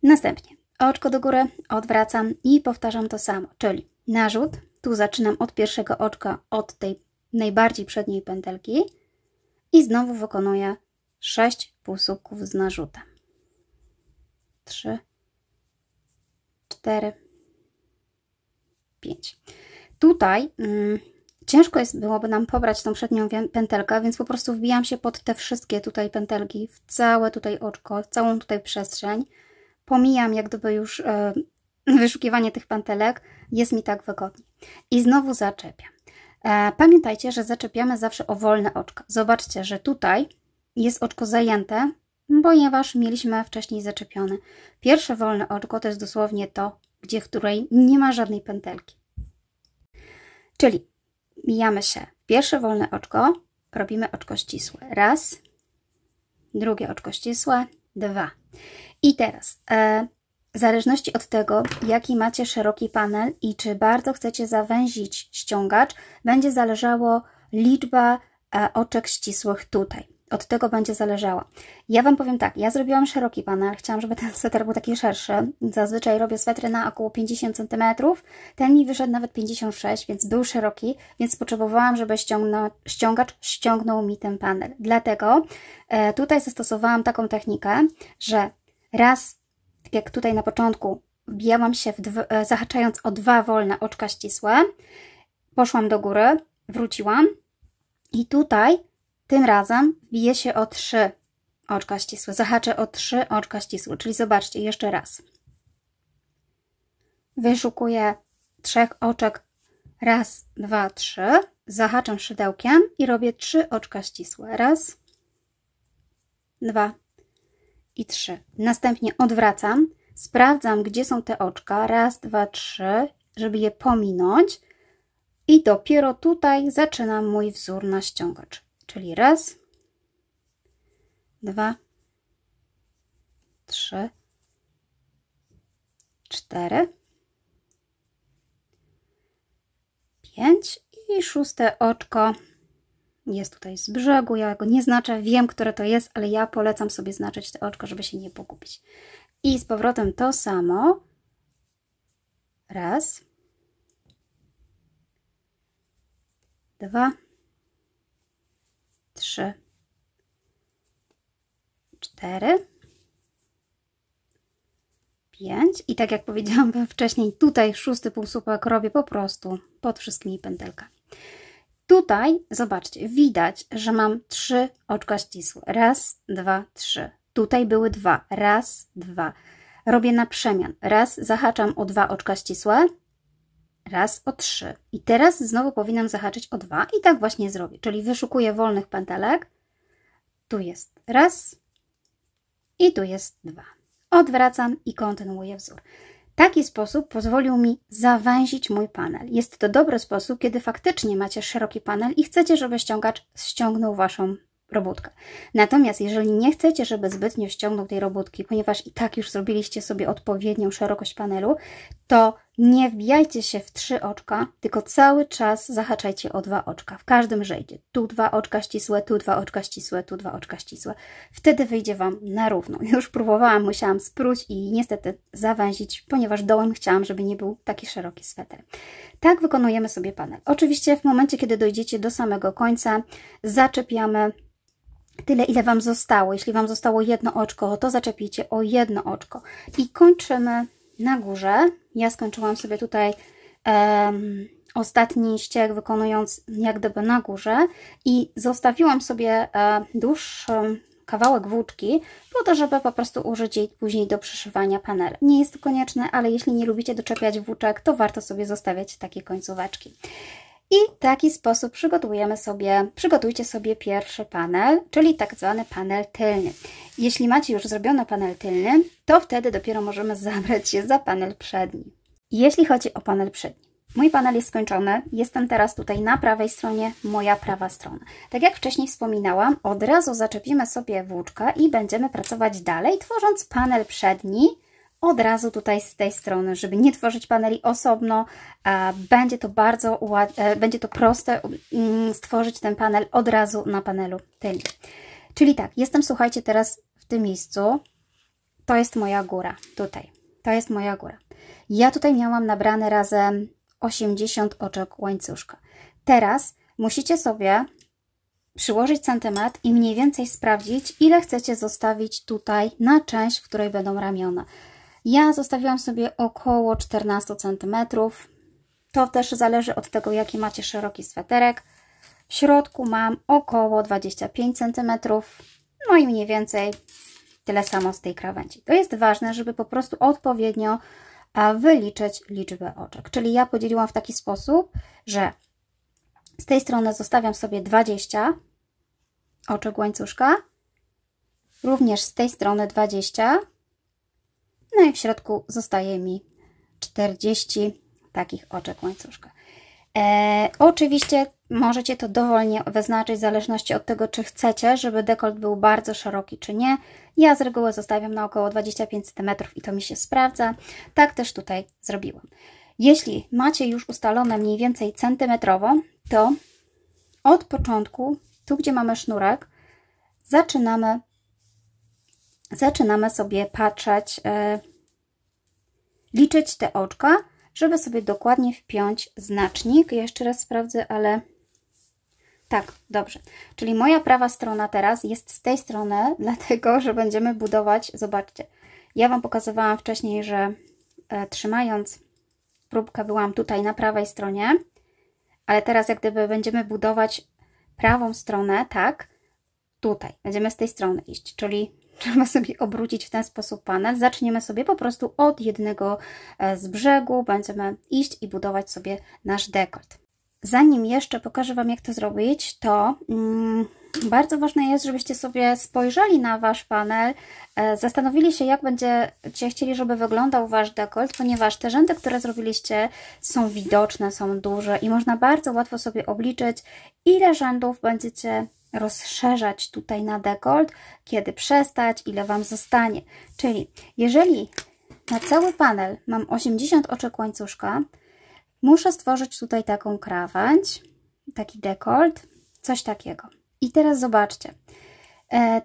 Następnie oczko do góry, odwracam i powtarzam to samo, czyli narzut. Tu zaczynam od pierwszego oczka, od tej najbardziej przedniej pętelki i znowu wykonuję 6 półsłupków z narzutem. 3, 4, 5. Tutaj ciężko byłoby nam pobrać tą przednią pętelkę, więc po prostu wbijam się pod te wszystkie tutaj pętelki, w całe tutaj oczko, całą tutaj przestrzeń. Pomijam jak gdyby już wyszukiwanie tych pętelek, jest mi tak wygodniej. I znowu zaczepiam. Pamiętajcie, że zaczepiamy zawsze o wolne oczka. Zobaczcie, że tutaj jest oczko zajęte, ponieważ mieliśmy wcześniej zaczepione. Pierwsze wolne oczko to jest dosłownie to, w której nie ma żadnej pętelki. Czyli mijamy się w pierwsze wolne oczko, robimy oczko ścisłe. Raz, drugie oczko ścisłe, 2. I teraz w zależności od tego, jaki macie szeroki panel i czy bardzo chcecie zawęzić ściągacz, będzie zależało liczba oczek ścisłych tutaj. Od tego będzie zależała. Ja Wam powiem tak, ja zrobiłam szeroki panel, chciałam, żeby ten sweter był taki szerszy. Zazwyczaj robię swetry na około 50 cm. Ten mi wyszedł nawet 56, więc był szeroki, więc potrzebowałam, żeby ściągacz ściągnął mi ten panel. Dlatego tutaj zastosowałam taką technikę, że raz, tak jak tutaj na początku, wbijałam się, zahaczając o 2 wolne oczka ścisłe, poszłam do góry, wróciłam i tutaj tym razem wbiję się o 3 oczka ścisłe, zahaczę o 3 oczka ścisłe, czyli zobaczcie, jeszcze raz. Wyszukuję 3 oczek, raz, 2, 3, zahaczam szydełkiem i robię 3 oczka ścisłe, raz, 2 i 3. Następnie odwracam, sprawdzam, gdzie są te oczka, raz, 2, 3, żeby je pominąć i dopiero tutaj zaczynam mój wzór na ściągacz. Czyli raz, 2, 3, 4, 5 i 6 oczko jest tutaj z brzegu. Ja go nie znaczę, wiem, które to jest, ale ja polecam sobie znaczyć te oczko, żeby się nie pogubić. I z powrotem to samo. Raz, 2, 3, 4, 5 i tak jak powiedziałam Wam wcześniej, tutaj 6 półsłupek robię po prostu pod wszystkimi pętelkami. Tutaj, zobaczcie, widać, że mam 3 oczka ścisłe. Raz, 2, 3. Tutaj były 2. Raz, 2. Robię na przemian. Raz, zahaczam o 2 oczka ścisłe. Raz, o 3. I teraz znowu powinnam zahaczyć o 2 i tak właśnie zrobię. Czyli wyszukuję wolnych pętelek. Tu jest raz i tu jest 2. Odwracam i kontynuuję wzór. Taki sposób pozwolił mi zawęzić mój panel. Jest to dobry sposób, kiedy faktycznie macie szeroki panel i chcecie, żeby ściągacz ściągnął Waszą robótkę. Natomiast jeżeli nie chcecie, żeby zbytnio ściągnął tej robótki, ponieważ i tak już zrobiliście sobie odpowiednią szerokość panelu, to nie wbijajcie się w 3 oczka, tylko cały czas zahaczajcie o 2 oczka. W każdym rzędzie. Tu 2 oczka ścisłe, tu 2 oczka ścisłe, tu 2 oczka ścisłe. Wtedy wyjdzie Wam na równo. Już próbowałam, musiałam spróć i niestety zawęzić, ponieważ dołem chciałam, żeby nie był taki szeroki sweter. Tak wykonujemy sobie panel. Oczywiście w momencie, kiedy dojdziecie do samego końca, zaczepiamy tyle, ile Wam zostało. Jeśli Wam zostało 1 oczko, to zaczepicie o 1 oczko. I kończymy na górze. Ja skończyłam sobie tutaj ostatni ścieg, wykonując jak gdyby na górze i zostawiłam sobie dłuższy kawałek włóczki po to, żeby po prostu użyć jej później do przyszywania panelu. Nie jest to konieczne, ale jeśli nie lubicie doczepiać włóczek, to warto sobie zostawiać takie końcóweczki. I w taki sposób przygotujcie sobie pierwszy panel, czyli tak zwany panel tylny. Jeśli macie już zrobiony panel tylny, to wtedy dopiero możemy zabrać się za panel przedni. Jeśli chodzi o panel przedni, mój panel jest skończony, jestem teraz tutaj na prawej stronie, moja prawa strona. Tak jak wcześniej wspominałam, od razu zaczepimy sobie włóczkę i będziemy pracować dalej, tworząc panel przedni, od razu tutaj z tej strony, żeby nie tworzyć paneli osobno, będzie to proste stworzyć ten panel od razu na panelu tylnym. Czyli tak, jestem, słuchajcie, teraz w tym miejscu, to jest moja góra, tutaj, to jest moja góra. Ja tutaj miałam nabrane razem 80 oczek łańcuszka. Teraz musicie sobie przyłożyć centymetr i mniej więcej sprawdzić, ile chcecie zostawić tutaj na część, w której będą ramiona. Ja zostawiłam sobie około 14 cm. To też zależy od tego, jaki macie szeroki sweterek. W środku mam około 25 cm. No i mniej więcej tyle samo z tej krawędzi. To jest ważne, żeby po prostu odpowiednio wyliczyć liczbę oczek. Czyli ja podzieliłam w taki sposób, że z tej strony zostawiam sobie 20 oczek łańcuszka. Również z tej strony 20. No i w środku zostaje mi 40 takich oczek łańcuszka. Oczywiście możecie to dowolnie wyznaczyć w zależności od tego, czy chcecie, żeby dekolt był bardzo szeroki, czy nie. Ja z reguły zostawiam na około 25 cm i to mi się sprawdza. Tak też tutaj zrobiłam. Jeśli macie już ustalone mniej więcej centymetrowo, to od początku, tu gdzie mamy sznurek, zaczynamy sobie patrzeć, liczyć te oczka, żeby sobie dokładnie wpiąć znacznik. Ja jeszcze raz sprawdzę, ale tak, dobrze. Czyli moja prawa strona teraz jest z tej strony, dlatego, że będziemy budować, zobaczcie, ja Wam pokazywałam wcześniej, że trzymając próbkę byłam tutaj na prawej stronie, ale teraz jak gdyby będziemy budować prawą stronę, tak, tutaj, będziemy z tej strony iść, czyli trzeba sobie obrócić w ten sposób panel. Zaczniemy sobie po prostu od jednego z brzegu, będziemy iść i budować sobie nasz dekolt. Zanim jeszcze pokażę Wam, jak to zrobić, to bardzo ważne jest, żebyście sobie spojrzeli na Wasz panel, zastanowili się, jak będziecie chcieli, żeby wyglądał Wasz dekolt, ponieważ te rzędy, które zrobiliście, są widoczne, są duże i można bardzo łatwo sobie obliczyć, ile rzędów będziecie rozszerzać tutaj na dekolt, kiedy przestać, ile Wam zostanie. Czyli jeżeli na cały panel mam 80 oczek łańcuszka, muszę stworzyć tutaj taką krawędź, taki dekolt, coś takiego. I teraz zobaczcie,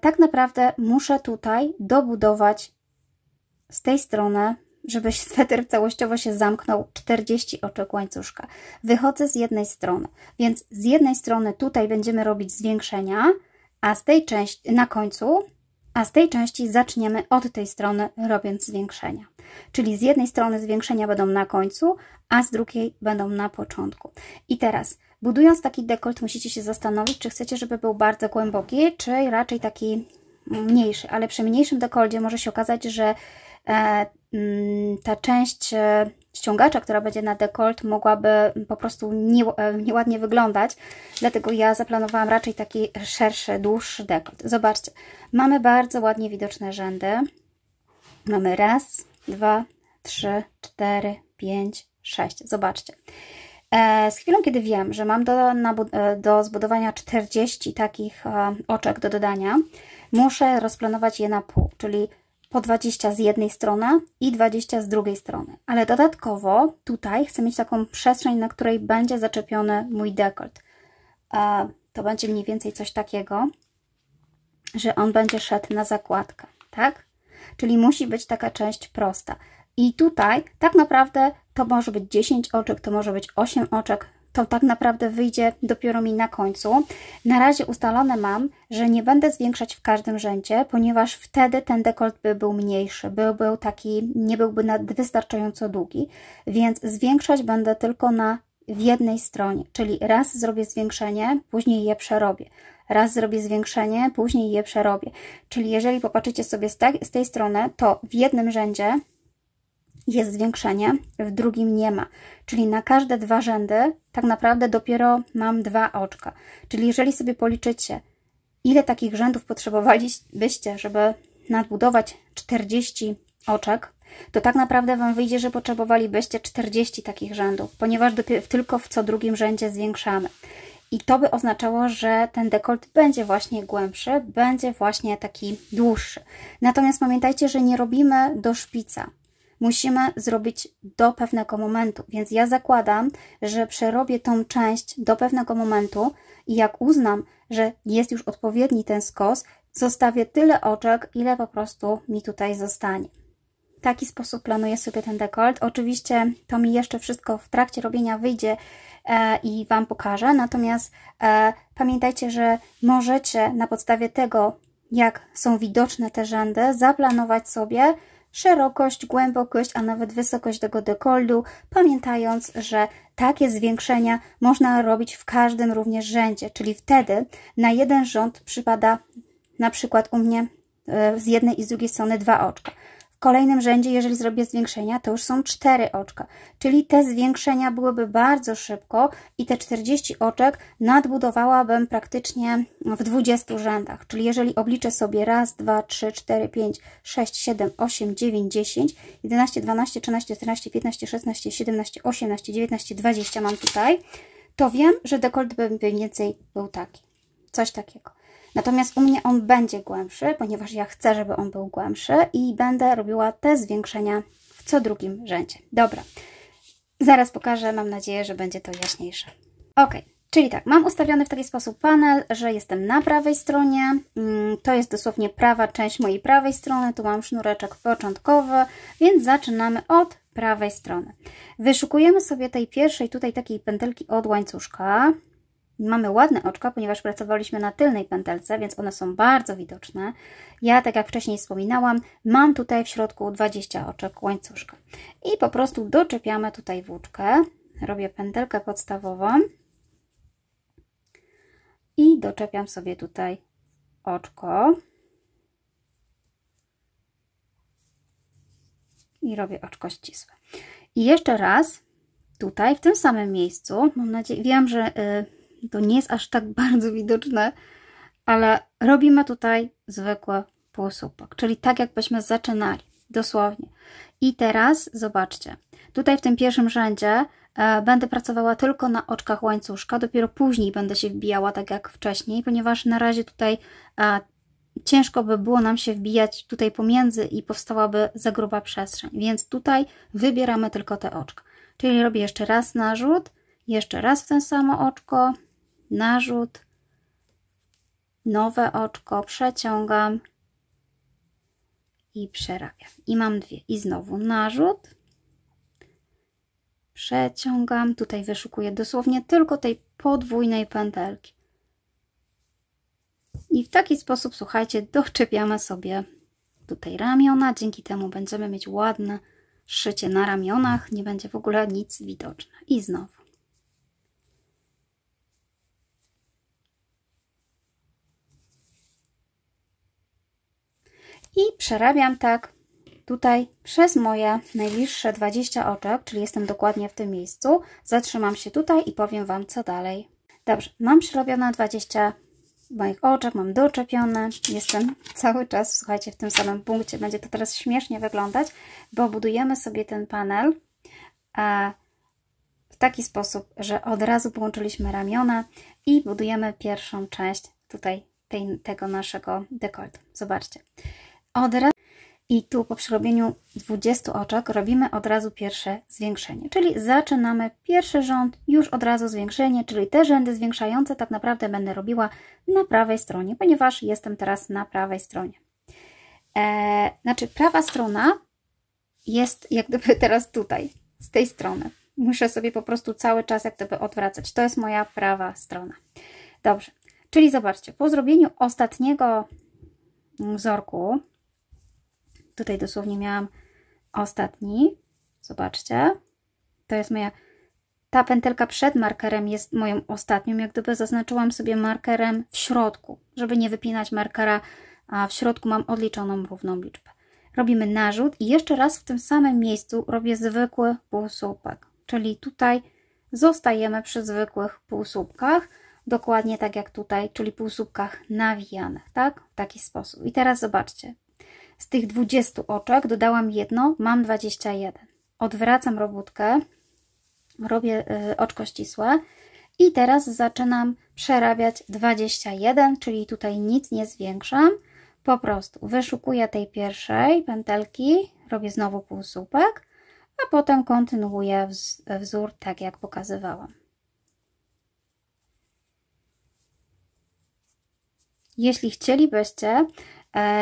tak naprawdę muszę tutaj dobudować z tej strony, żeby sweter całościowo się zamknął, 40 oczek łańcuszka. Wychodzę z jednej strony, więc z jednej strony tutaj będziemy robić zwiększenia, a z tej części na końcu, a z tej części zaczniemy od tej strony, robiąc zwiększenia. Czyli z jednej strony zwiększenia będą na końcu, a z drugiej będą na początku. I teraz, budując taki dekolt, musicie się zastanowić, czy chcecie, żeby był bardzo głęboki, czy raczej taki mniejszy. Ale przy mniejszym dekolcie może się okazać, że ta część ściągacza, która będzie na dekolt, mogłaby po prostu nieładnie wyglądać. Dlatego ja zaplanowałam raczej taki szerszy, dłuższy dekolt. Zobaczcie, mamy bardzo ładnie widoczne rzędy. Mamy raz, 2, 3, 4, 5, 6. Zobaczcie. Z chwilą, kiedy wiem, że mam do zbudowania 40 takich oczek do dodania, muszę rozplanować je na pół, czyli po 20 z jednej strony i 20 z drugiej strony. Ale dodatkowo tutaj chcę mieć taką przestrzeń, na której będzie zaczepiony mój dekolt. To będzie mniej więcej coś takiego, że on będzie szedł na zakładkę, tak? Czyli musi być taka część prosta. I tutaj tak naprawdę to może być 10 oczek, to może być 8 oczek, to tak naprawdę wyjdzie dopiero mi na końcu. Na razie ustalone mam, że nie będę zwiększać w każdym rzędzie, ponieważ wtedy ten dekolt by był mniejszy, byłby taki, nie byłby wystarczająco długi, więc zwiększać będę tylko w jednej stronie, czyli raz zrobię zwiększenie, później je przerobię. Raz zrobię zwiększenie, później je przerobię. Czyli jeżeli popatrzycie sobie z tej strony, to w jednym rzędzie jest zwiększenie, w drugim nie ma. Czyli na każde dwa rzędy tak naprawdę dopiero mam 2 oczka. Czyli jeżeli sobie policzycie, ile takich rzędów potrzebowalibyście, żeby nadbudować 40 oczek, to tak naprawdę Wam wyjdzie, że potrzebowalibyście 40 takich rzędów, ponieważ tylko w co drugim rzędzie zwiększamy. I to by oznaczało, że ten dekolt będzie właśnie głębszy, będzie właśnie taki dłuższy. Natomiast pamiętajcie, że nie robimy do szpica. Musimy zrobić do pewnego momentu, więc ja zakładam, że przerobię tą część do pewnego momentu i jak uznam, że jest już odpowiedni ten skos, zostawię tyle oczek, ile po prostu mi tutaj zostanie. W taki sposób planuję sobie ten dekolt. Oczywiście to mi jeszcze wszystko w trakcie robienia wyjdzie i Wam pokażę, natomiast pamiętajcie, że możecie na podstawie tego, jak są widoczne te rzędy, zaplanować sobie szerokość, głębokość, a nawet wysokość tego dekoltu, pamiętając, że takie zwiększenia można robić w każdym również rzędzie, czyli wtedy na jeden rząd przypada na przykład u mnie z jednej i z drugiej strony 2 oczka. W kolejnym rzędzie, jeżeli zrobię zwiększenia, to już są 4 oczka, czyli te zwiększenia byłyby bardzo szybko i te 40 oczek nadbudowałabym praktycznie w 20 rzędach, czyli jeżeli obliczę sobie raz, 2, 3, 4, 5, 6, 7, 8, 9, 10, 11, 12, 13, 14, 15, 16, 17, 18, 19, 20 mam tutaj, to wiem, że dekolt by mniej więcej był taki, coś takiego. Natomiast u mnie on będzie głębszy, ponieważ ja chcę, żeby on był głębszy i będę robiła te zwiększenia w co drugim rzędzie. Dobra, zaraz pokażę, mam nadzieję, że będzie to jaśniejsze. Ok, Czyli tak, mam ustawiony w taki sposób panel, że jestem na prawej stronie. To jest dosłownie prawa część mojej prawej strony. Tu mam sznureczek początkowy, więc zaczynamy od prawej strony. Wyszukujemy sobie tej pierwszej tutaj takiej pętelki od łańcuszka. Mamy ładne oczka, ponieważ pracowaliśmy na tylnej pętelce, więc one są bardzo widoczne. Ja, tak jak wcześniej wspominałam, mam tutaj w środku 20 oczek łańcuszka. I po prostu doczepiamy tutaj włóczkę. Robię pętelkę podstawową. I doczepiam sobie tutaj oczko. I robię oczko ścisłe. I jeszcze raz tutaj, w tym samym miejscu, mam nadzieję, wiem, że to nie jest aż tak bardzo widoczne, ale robimy tutaj zwykły półsłupek, czyli tak jakbyśmy zaczynali, dosłownie. I teraz zobaczcie, tutaj w tym pierwszym rzędzie będę pracowała tylko na oczkach łańcuszka, dopiero później będę się wbijała tak jak wcześniej, ponieważ na razie tutaj ciężko by było nam się wbijać tutaj pomiędzy i powstałaby za gruba przestrzeń, więc tutaj wybieramy tylko te oczka. Czyli robię jeszcze raz narzut, jeszcze raz w ten samo oczko, narzut, nowe oczko, przeciągam i przerabiam. I mam dwie. I znowu narzut, przeciągam, tutaj wyszukuję dosłownie tylko tej podwójnej pętelki. I w taki sposób, słuchajcie, doczepiamy sobie tutaj ramiona. Dzięki temu będziemy mieć ładne szycie na ramionach. Nie będzie w ogóle nic widoczne. I znowu. I przerabiam tak tutaj przez moje najbliższe 20 oczek, czyli jestem dokładnie w tym miejscu. Zatrzymam się tutaj i powiem Wam, co dalej. Dobrze, mam przerobione 20 moich oczek, mam doczepione. Jestem cały czas, słuchajcie, w tym samym punkcie. Będzie to teraz śmiesznie wyglądać, bo budujemy sobie ten panel w taki sposób, że od razu połączyliśmy ramiona i budujemy pierwszą część tutaj tego naszego dekoltu. Zobaczcie. Od razu i tu po przerobieniu 20 oczek robimy od razu pierwsze zwiększenie, czyli zaczynamy pierwszy rząd, już od razu zwiększenie, czyli te rzędy zwiększające tak naprawdę będę robiła na prawej stronie, ponieważ jestem teraz na prawej stronie. Znaczy prawa strona jest jak gdyby teraz tutaj, z tej strony. Muszę sobie po prostu cały czas jak gdyby odwracać. To jest moja prawa strona. Dobrze, czyli zobaczcie, po zrobieniu ostatniego wzorku, tutaj dosłownie miałam ostatni, zobaczcie, to jest moja, ta pętelka przed markerem jest moją ostatnią, jak gdyby zaznaczyłam sobie markerem w środku, żeby nie wypinać markera, a w środku mam odliczoną równą liczbę. Robimy narzut i jeszcze raz w tym samym miejscu robię zwykły półsłupek, czyli tutaj zostajemy przy zwykłych półsłupkach, dokładnie tak jak tutaj, czyli półsłupkach nawijanych, tak? W taki sposób. I teraz zobaczcie. Z tych 20 oczek dodałam jedno, mam 21. Odwracam robótkę, robię oczko ścisłe i teraz zaczynam przerabiać 21, czyli tutaj nic nie zwiększam. Po prostu wyszukuję tej pierwszej pętelki, robię znowu półsłupek, a potem kontynuuję wzór tak jak pokazywałam. Jeśli chcielibyście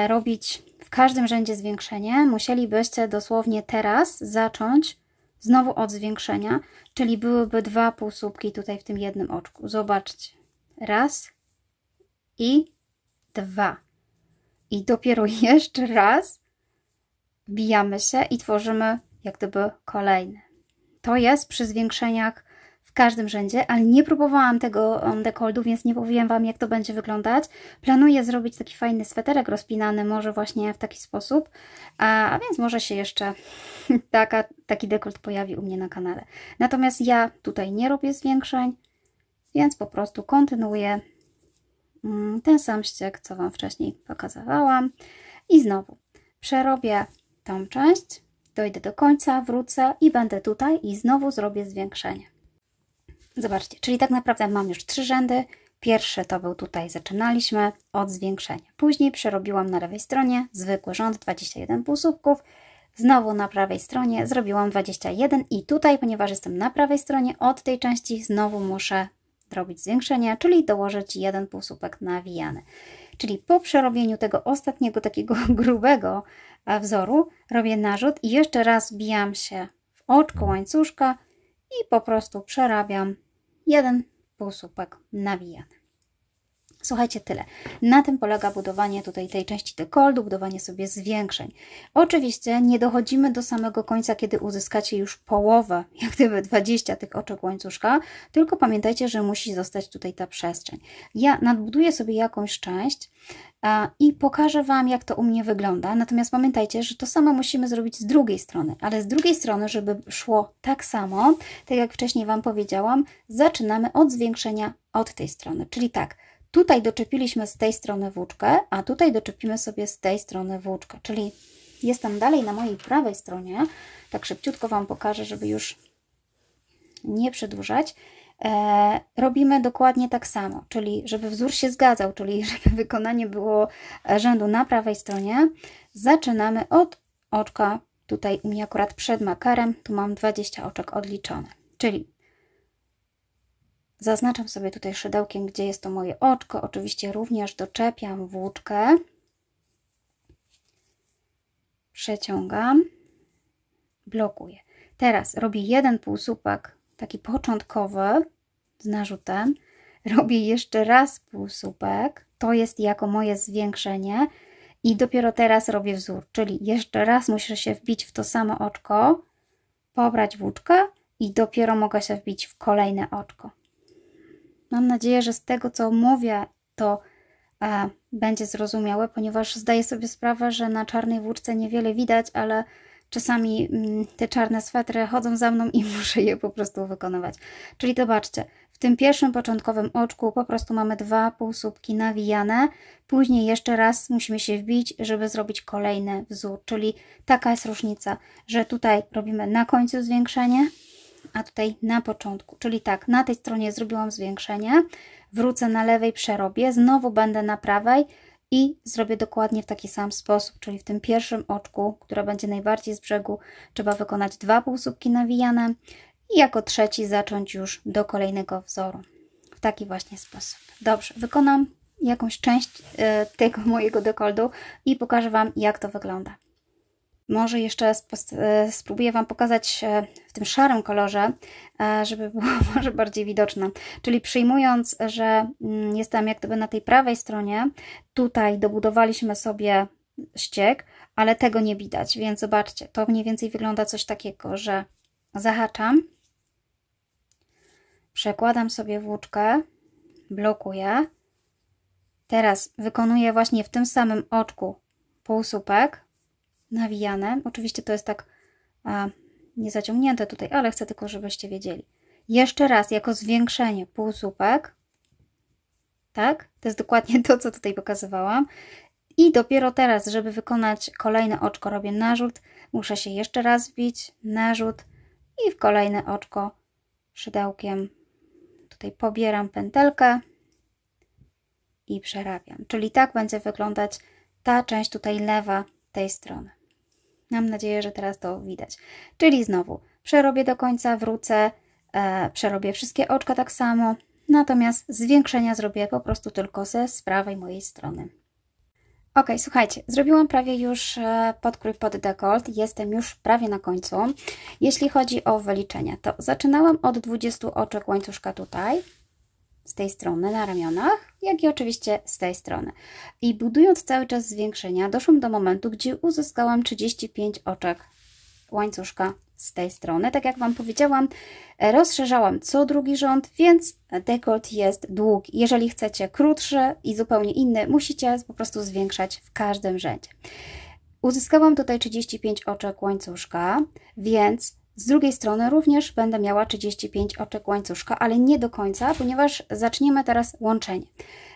robić w każdym rzędzie zwiększenie, musielibyście dosłownie teraz zacząć znowu od zwiększenia, czyli byłyby dwa półsłupki tutaj w tym jednym oczku. Zobaczcie. Raz i dwa. I dopiero jeszcze raz wbijamy się i tworzymy jak gdyby kolejny. To jest przy zwiększeniach w każdym rzędzie, ale nie próbowałam tego dekoltu, więc nie powiem Wam, jak to będzie wyglądać. Planuję zrobić taki fajny sweterek rozpinany, może właśnie w taki sposób, a więc może się jeszcze taki dekolt pojawi u mnie na kanale. Natomiast ja tutaj nie robię zwiększeń, więc po prostu kontynuuję ten sam ściek, co Wam wcześniej pokazywałam. I znowu przerobię tą część, dojdę do końca, wrócę i będę tutaj i znowu zrobię zwiększenie. Zobaczcie, czyli tak naprawdę mam już 3 rzędy. Pierwszy to był tutaj, zaczynaliśmy od zwiększenia. Później przerobiłam na lewej stronie zwykły rząd, 21 półsłupków. Znowu na prawej stronie zrobiłam 21 i tutaj, ponieważ jestem na prawej stronie, od tej części znowu muszę zrobić zwiększenie, czyli dołożyć jeden półsłupek nawijany. Czyli po przerobieniu tego ostatniego takiego grubego wzoru robię narzut i jeszcze raz wbijam się w oczko łańcuszka i po prostu przerabiam jeden półsłupek nawijany. Słuchajcie, tyle. Na tym polega budowanie tutaj tej części dekoltu, budowanie sobie zwiększeń. Oczywiście nie dochodzimy do samego końca, kiedy uzyskacie już połowę, jak gdyby 20 tych oczek łańcuszka, tylko pamiętajcie, że musi zostać tutaj ta przestrzeń. Ja nadbuduję sobie jakąś część i pokażę Wam, jak to u mnie wygląda. Natomiast pamiętajcie, że to samo musimy zrobić z drugiej strony, ale z drugiej strony, żeby szło tak samo, tak jak wcześniej Wam powiedziałam, zaczynamy od zwiększenia od tej strony, czyli tak. Tutaj doczepiliśmy z tej strony włóczkę, a tutaj doczepimy sobie z tej strony włóczkę, czyli jestem dalej na mojej prawej stronie. Tak szybciutko Wam pokażę, żeby już nie przedłużać. Robimy dokładnie tak samo, czyli żeby wzór się zgadzał, czyli żeby wykonanie było rzędu na prawej stronie. Zaczynamy od oczka, tutaj u mnie akurat przed makerem, tu mam 20 oczek odliczone, czyli zaznaczam sobie tutaj szydełkiem, gdzie jest to moje oczko. Oczywiście również doczepiam włóczkę. Przeciągam. Blokuję. Teraz robię jeden półsłupek, taki początkowy, z narzutem. Robię jeszcze raz półsłupek. To jest jako moje zwiększenie. I dopiero teraz robię wzór. Czyli jeszcze raz muszę się wbić w to samo oczko, pobrać włóczkę i dopiero mogę się wbić w kolejne oczko. Mam nadzieję, że z tego, co mówię, to będzie zrozumiałe, ponieważ zdaję sobie sprawę, że na czarnej włóczce niewiele widać, ale czasami te czarne swetry chodzą za mną i muszę je po prostu wykonywać. Czyli zobaczcie, w tym pierwszym początkowym oczku po prostu mamy 2 półsłupki nawijane, później jeszcze raz musimy się wbić, żeby zrobić kolejny wzór, czyli taka jest różnica, że tutaj robimy na końcu zwiększenie, a tutaj na początku, czyli tak, na tej stronie zrobiłam zwiększenie, wrócę na lewej, przerobię, znowu będę na prawej i zrobię dokładnie w taki sam sposób, czyli w tym pierwszym oczku, które będzie najbardziej z brzegu, trzeba wykonać 2 półsłupki nawijane i jako trzeci zacząć już do kolejnego wzoru. W taki właśnie sposób. Dobrze, wykonam jakąś część tego mojego dekoltu i pokażę Wam, jak to wygląda. Może jeszcze spróbuję Wam pokazać w tym szarym kolorze, żeby było może bardziej widoczne. Czyli przyjmując, że jestem jak gdyby na tej prawej stronie, tutaj dobudowaliśmy sobie ściek, ale tego nie widać, więc zobaczcie, to mniej więcej wygląda coś takiego, że zahaczam, przekładam sobie włóczkę, blokuję, teraz wykonuję właśnie w tym samym oczku półsłupek nawijane. Oczywiście to jest tak nie zaciągnięte tutaj, ale chcę tylko, żebyście wiedzieli. Jeszcze raz jako zwiększenie półsłupek. Tak? To jest dokładnie to, co tutaj pokazywałam. I dopiero teraz, żeby wykonać kolejne oczko, robię narzut. Muszę się jeszcze raz wbić, narzut i w kolejne oczko szydełkiem tutaj pobieram pętelkę i przerabiam. Czyli tak będzie wyglądać ta część tutaj lewa tej strony. Mam nadzieję, że teraz to widać. Czyli znowu przerobię do końca, wrócę, przerobię wszystkie oczka tak samo, natomiast zwiększenia zrobię po prostu tylko z prawej mojej strony. Ok, słuchajcie, zrobiłam prawie już podkrój pod dekolt, jestem już prawie na końcu. Jeśli chodzi o wyliczenia, to zaczynałam od 20 oczek łańcuszka tutaj, z tej strony na ramionach, jak i oczywiście z tej strony. I budując cały czas zwiększenia, doszłam do momentu, gdzie uzyskałam 35 oczek łańcuszka z tej strony. Tak jak Wam powiedziałam, rozszerzałam co drugi rząd, więc dekolt jest długi. Jeżeli chcecie krótszy i zupełnie inny, musicie po prostu zwiększać w każdym rzędzie. Uzyskałam tutaj 35 oczek łańcuszka, więc z drugiej strony również będę miała 35 oczek łańcuszka, ale nie do końca, ponieważ zaczniemy teraz łączenie.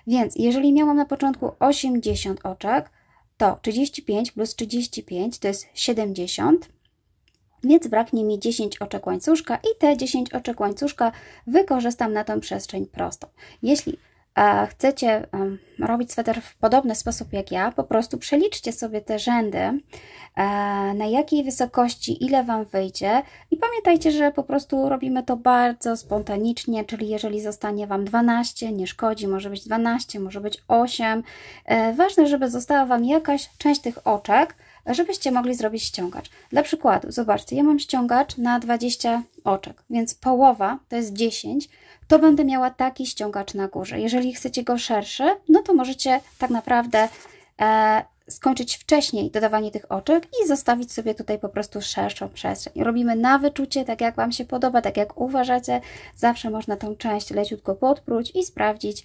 Więc jeżeli miałam na początku 80 oczek, to 35 plus 35 to jest 70, więc braknie mi 10 oczek łańcuszka i te 10 oczek łańcuszka wykorzystam na tą przestrzeń prostą. Jeśli chcecie robić sweter w podobny sposób jak ja, po prostu przeliczcie sobie te rzędy, na jakiej wysokości, ile Wam wyjdzie i pamiętajcie, że po prostu robimy to bardzo spontanicznie, czyli jeżeli zostanie Wam 12, nie szkodzi, może być 12, może być 8. Ważne, żeby została Wam jakaś część tych oczek, żebyście mogli zrobić ściągacz. Dla przykładu, zobaczcie, ja mam ściągacz na 20 oczek, więc połowa to jest 10, to będę miała taki ściągacz na górze. Jeżeli chcecie go szerszy, no to możecie tak naprawdę skończyć wcześniej dodawanie tych oczek i zostawić sobie tutaj po prostu szerszą przestrzeń. Robimy na wyczucie, tak jak Wam się podoba, tak jak uważacie. Zawsze można tą część leciutko podpróć i sprawdzić,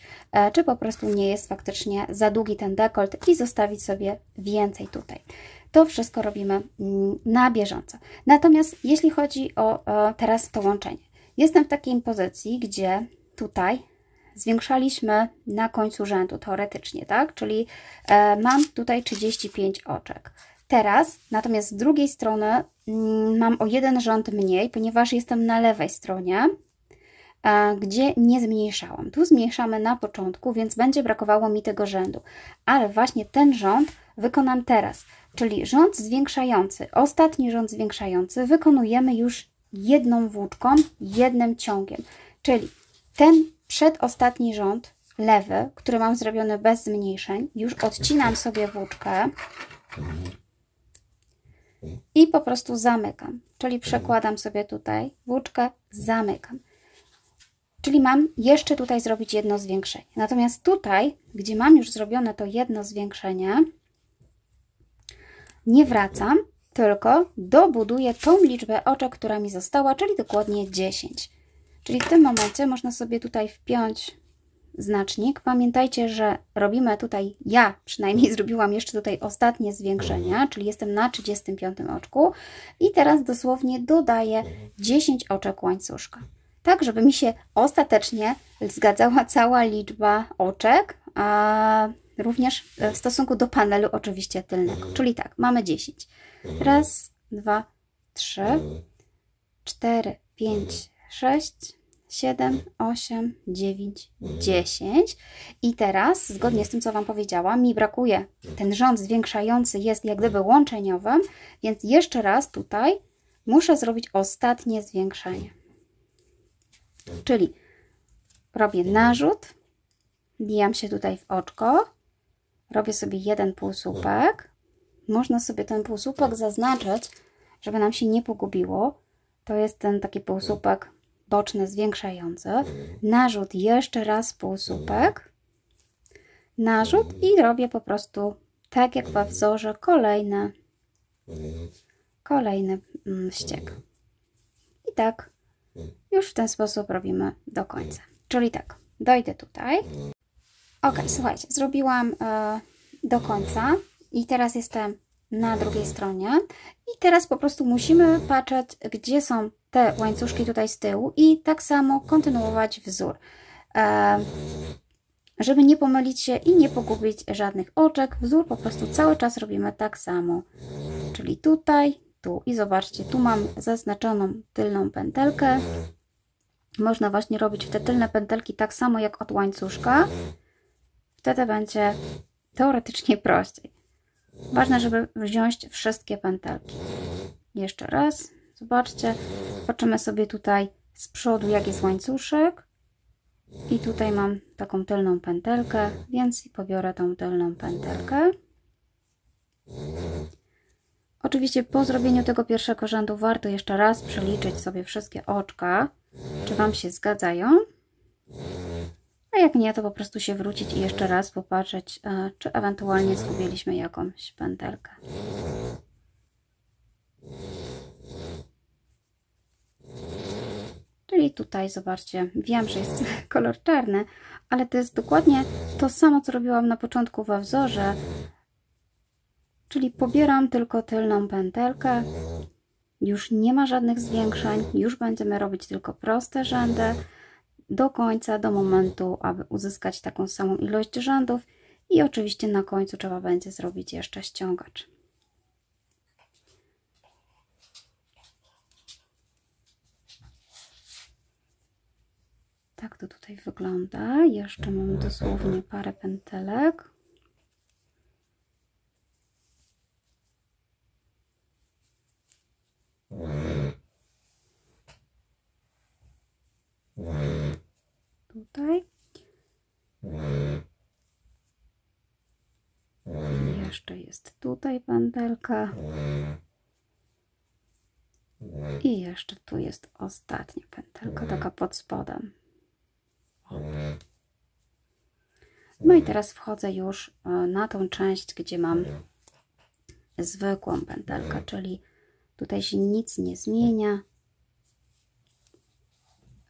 czy po prostu nie jest faktycznie za długi ten dekolt i zostawić sobie więcej tutaj. To wszystko robimy na bieżąco. Natomiast jeśli chodzi o teraz to łączenie. Jestem w takiej pozycji, gdzie tutaj zwiększaliśmy na końcu rzędu teoretycznie, tak? Czyli mam tutaj 35 oczek. Teraz natomiast z drugiej strony mam o jeden rząd mniej, ponieważ jestem na lewej stronie, gdzie nie zmniejszałam. Tu zmniejszamy na początku, więc będzie brakowało mi tego rzędu. Ale właśnie ten rząd wykonam teraz. Czyli rząd zwiększający, ostatni rząd zwiększający wykonujemy już jedną włóczką, jednym ciągiem. Czyli ten przedostatni rząd, lewy, który mam zrobiony bez zmniejszeń, już odcinam sobie włóczkę i po prostu zamykam. Czyli przekładam sobie tutaj włóczkę, zamykam. Czyli mam jeszcze tutaj zrobić jedno zwiększenie. Natomiast tutaj, gdzie mam już zrobione to jedno zwiększenie, nie wracam, tylko dobuduję tą liczbę oczek, która mi została, czyli dokładnie 10. Czyli w tym momencie można sobie tutaj wpiąć znacznik. Pamiętajcie, że robimy tutaj, ja przynajmniej zrobiłam jeszcze tutaj ostatnie zwiększenia, czyli jestem na 35 oczku i teraz dosłownie dodaję 10 oczek łańcuszka. Tak, żeby mi się ostatecznie zgadzała cała liczba oczek, a również w stosunku do panelu oczywiście tylnego. Czyli tak, mamy 10. Raz, 2, 3, 4, 5, 6, 7, 8, 9, 10. I teraz, zgodnie z tym, co Wam powiedziałam, mi brakuje, ten rząd zwiększający jest jak gdyby łączeniowym, więc jeszcze raz tutaj muszę zrobić ostatnie zwiększenie. Czyli robię narzut, wbijam się tutaj w oczko, robię sobie jeden półsłupek. Można sobie ten półsłupek zaznaczyć, żeby nam się nie pogubiło. To jest ten taki półsłupek boczny zwiększający. Narzut, jeszcze raz półsłupek. Narzut i robię po prostu tak jak we wzorze kolejny ściek. I tak już w ten sposób robimy do końca. Czyli tak, dojdę tutaj. Ok, słuchajcie, zrobiłam do końca i teraz jestem na drugiej stronie i teraz po prostu musimy patrzeć, gdzie są te łańcuszki tutaj z tyłu i tak samo kontynuować wzór, żeby nie pomylić się i nie pogubić żadnych oczek. Wzór po prostu cały czas robimy tak samo, czyli tutaj, tu i zobaczcie, tu mam zaznaczoną tylną pętelkę. Można właśnie robić w te tylne pętelki tak samo jak od łańcuszka. Wtedy będzie teoretycznie prościej. Ważne, żeby wziąć wszystkie pętelki. Jeszcze raz, zobaczcie, patrzymy sobie tutaj z przodu, jak jest łańcuszek. I tutaj mam taką tylną pętelkę, więc pobiorę tą tylną pętelkę. Oczywiście po zrobieniu tego pierwszego rzędu warto jeszcze raz przeliczyć sobie wszystkie oczka, czy Wam się zgadzają. A jak nie, to po prostu się wrócić i jeszcze raz popatrzeć, czy ewentualnie zgubiliśmy jakąś pętelkę. Czyli tutaj zobaczcie, wiem, że jest kolor czarny, ale to jest dokładnie to samo, co robiłam na początku we wzorze. Czyli pobieram tylko tylną pętelkę, już nie ma żadnych zwiększeń, już będziemy robić tylko proste rzędy do końca, do momentu, aby uzyskać taką samą ilość rzędów i oczywiście na końcu trzeba będzie zrobić jeszcze ściągacz. Tak to tutaj wygląda. Jeszcze mam dosłownie parę pętelek. Tutaj. Jeszcze jest tutaj pętelka. I jeszcze tu jest ostatnia pętelka, taka pod spodem. No i teraz wchodzę już na tą część, gdzie mam zwykłą pętelkę, czyli tutaj się nic nie zmienia.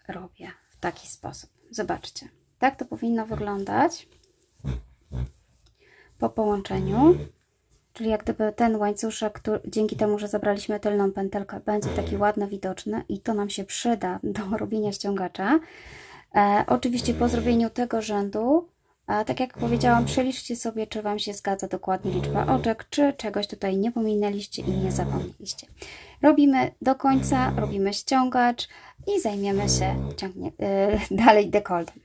Robię w taki sposób. Zobaczcie, tak to powinno wyglądać po połączeniu. Czyli jak gdyby ten łańcuszek, dzięki temu, że zabraliśmy tylną pętelkę, będzie taki ładny, widoczny i to nam się przyda do robienia ściągacza. Oczywiście po zrobieniu tego rzędu, tak jak powiedziałam, przeliczcie sobie, czy Wam się zgadza dokładnie liczba oczek, czy czegoś tutaj nie pominęliście i nie zapomnieliście. Robimy do końca, robimy ściągacz i zajmiemy się dalej dekoltem.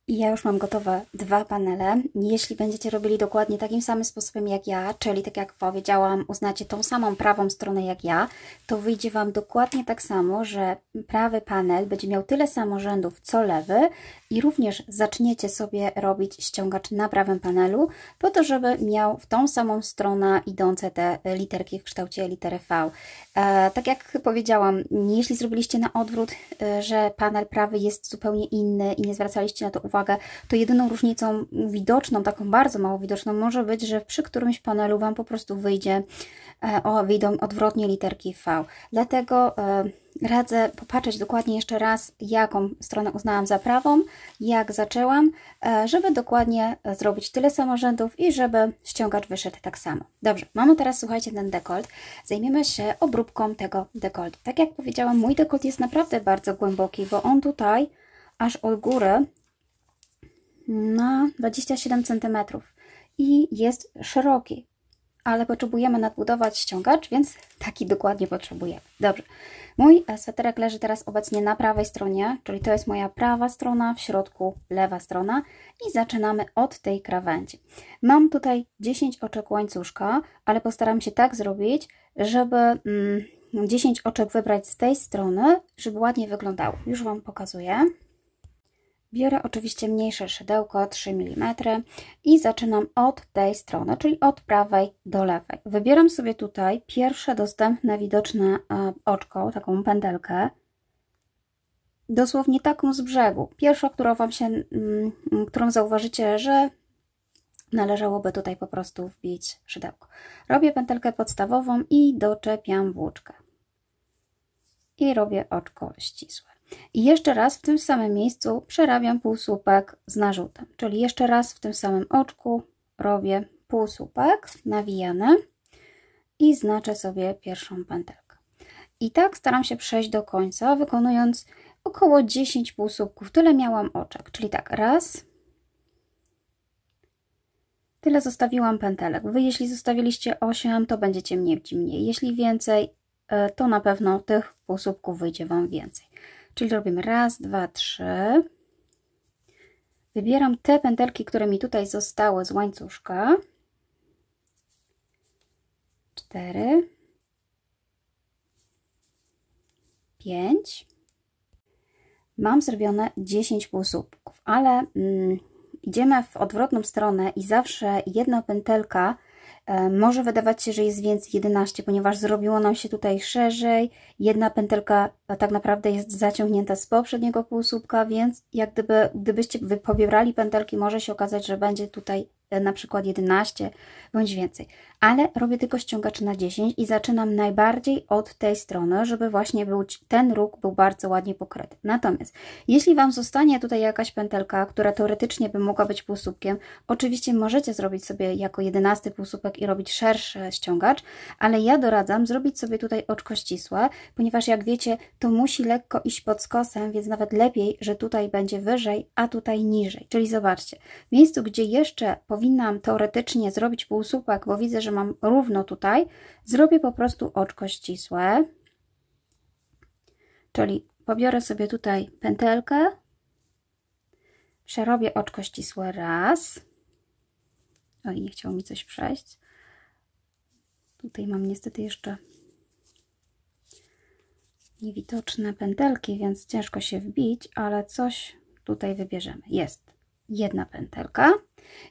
I ja już mam gotowe dwa panele. Jeśli będziecie robili dokładnie takim samym sposobem jak ja, czyli tak jak powiedziałam, uznacie tą samą prawą stronę jak ja, to wyjdzie Wam dokładnie tak samo, że prawy panel będzie miał tyle samo rzędów co lewy i również zaczniecie sobie robić ściągacz na prawym panelu, po to, żeby miał w tą samą stronę idące te literki w kształcie litery V. Tak jak powiedziałam, jeśli zrobiliście na odwrót, że panel prawy jest zupełnie inny i nie zwracaliście na to uwagę, to jedyną różnicą widoczną, taką bardzo mało widoczną, może być, że przy którymś panelu Wam po prostu wyjdą odwrotnie literki V. Dlatego radzę popatrzeć dokładnie jeszcze raz, jaką stronę uznałam za prawą, jak zaczęłam, żeby dokładnie zrobić tyle samo rzędów i żeby ściągacz wyszedł tak samo. Dobrze, mamy teraz, słuchajcie, ten dekolt. Zajmiemy się obróbką tego dekoltu. Tak jak powiedziałam, mój dekolt jest naprawdę bardzo głęboki, bo on tutaj aż od góry na 27 cm i jest szeroki, ale potrzebujemy nadbudować ściągacz, więc taki dokładnie potrzebujemy. Dobrze, mój sweterek leży teraz obecnie na prawej stronie, czyli to jest moja prawa strona, w środku lewa strona i zaczynamy od tej krawędzi. Mam tutaj 10 oczek łańcuszka, ale postaram się tak zrobić, żeby 10 oczek wybrać z tej strony, żeby ładnie wyglądało. Już Wam pokazuję. Biorę oczywiście mniejsze szydełko, 3 mm i zaczynam od tej strony, czyli od prawej do lewej. Wybieram sobie tutaj pierwsze dostępne, widoczne oczko, taką pętelkę, dosłownie taką z brzegu. Pierwsza, którą zauważycie, że należałoby tutaj po prostu wbić szydełko. Robię pętelkę podstawową i doczepiam włóczkę. I robię oczko ścisłe. I jeszcze raz w tym samym miejscu przerabiam półsłupek z narzutem, czyli jeszcze raz w tym samym oczku robię półsłupek nawijany i znaczę sobie pierwszą pętelkę. I tak staram się przejść do końca, wykonując około 10 półsłupków. Tyle miałam oczek, czyli tak, raz, tyle zostawiłam pętelek. Wy jeśli zostawiliście 8, to będziecie mieć mniej. Jeśli więcej, to na pewno tych półsłupków wyjdzie Wam więcej. Czyli robimy raz, dwa, trzy. Wybieram te pętelki, które mi tutaj zostały z łańcuszka. 4, 5. Mam zrobione 10 półsłupków, ale idziemy w odwrotną stronę i zawsze jedna pętelka może wydawać się, że jest więc 11, ponieważ zrobiło nam się tutaj szerzej. Jedna pętelka tak naprawdę jest zaciągnięta z poprzedniego półsłupka, więc jak gdybyście pobierali pętelki, może się okazać, że będzie tutaj na przykład 11 bądź więcej. Ale robię tylko ściągacz na 10 i zaczynam najbardziej od tej strony, żeby właśnie ten róg był bardzo ładnie pokryty. Natomiast jeśli Wam zostanie tutaj jakaś pętelka, która teoretycznie by mogła być półsłupkiem, oczywiście możecie zrobić sobie jako 11 półsłupek i robić szerszy ściągacz, ale ja doradzam zrobić sobie tutaj oczko ścisłe, ponieważ jak wiecie, to musi lekko iść pod skosem, więc nawet lepiej, że tutaj będzie wyżej, a tutaj niżej. Czyli zobaczcie, w miejscu, gdzie jeszcze powinnam teoretycznie zrobić półsłupek, bo widzę, że mam równo tutaj, zrobię po prostu oczko ścisłe, czyli pobiorę sobie tutaj pętelkę Przerobię oczko ścisłe raz. Oj, nie chciało mi coś przejść. Tutaj mam niestety jeszcze niewidoczne pętelki, więc ciężko się wbić, ale coś tutaj wybierzemy. Jest jedna pętelka.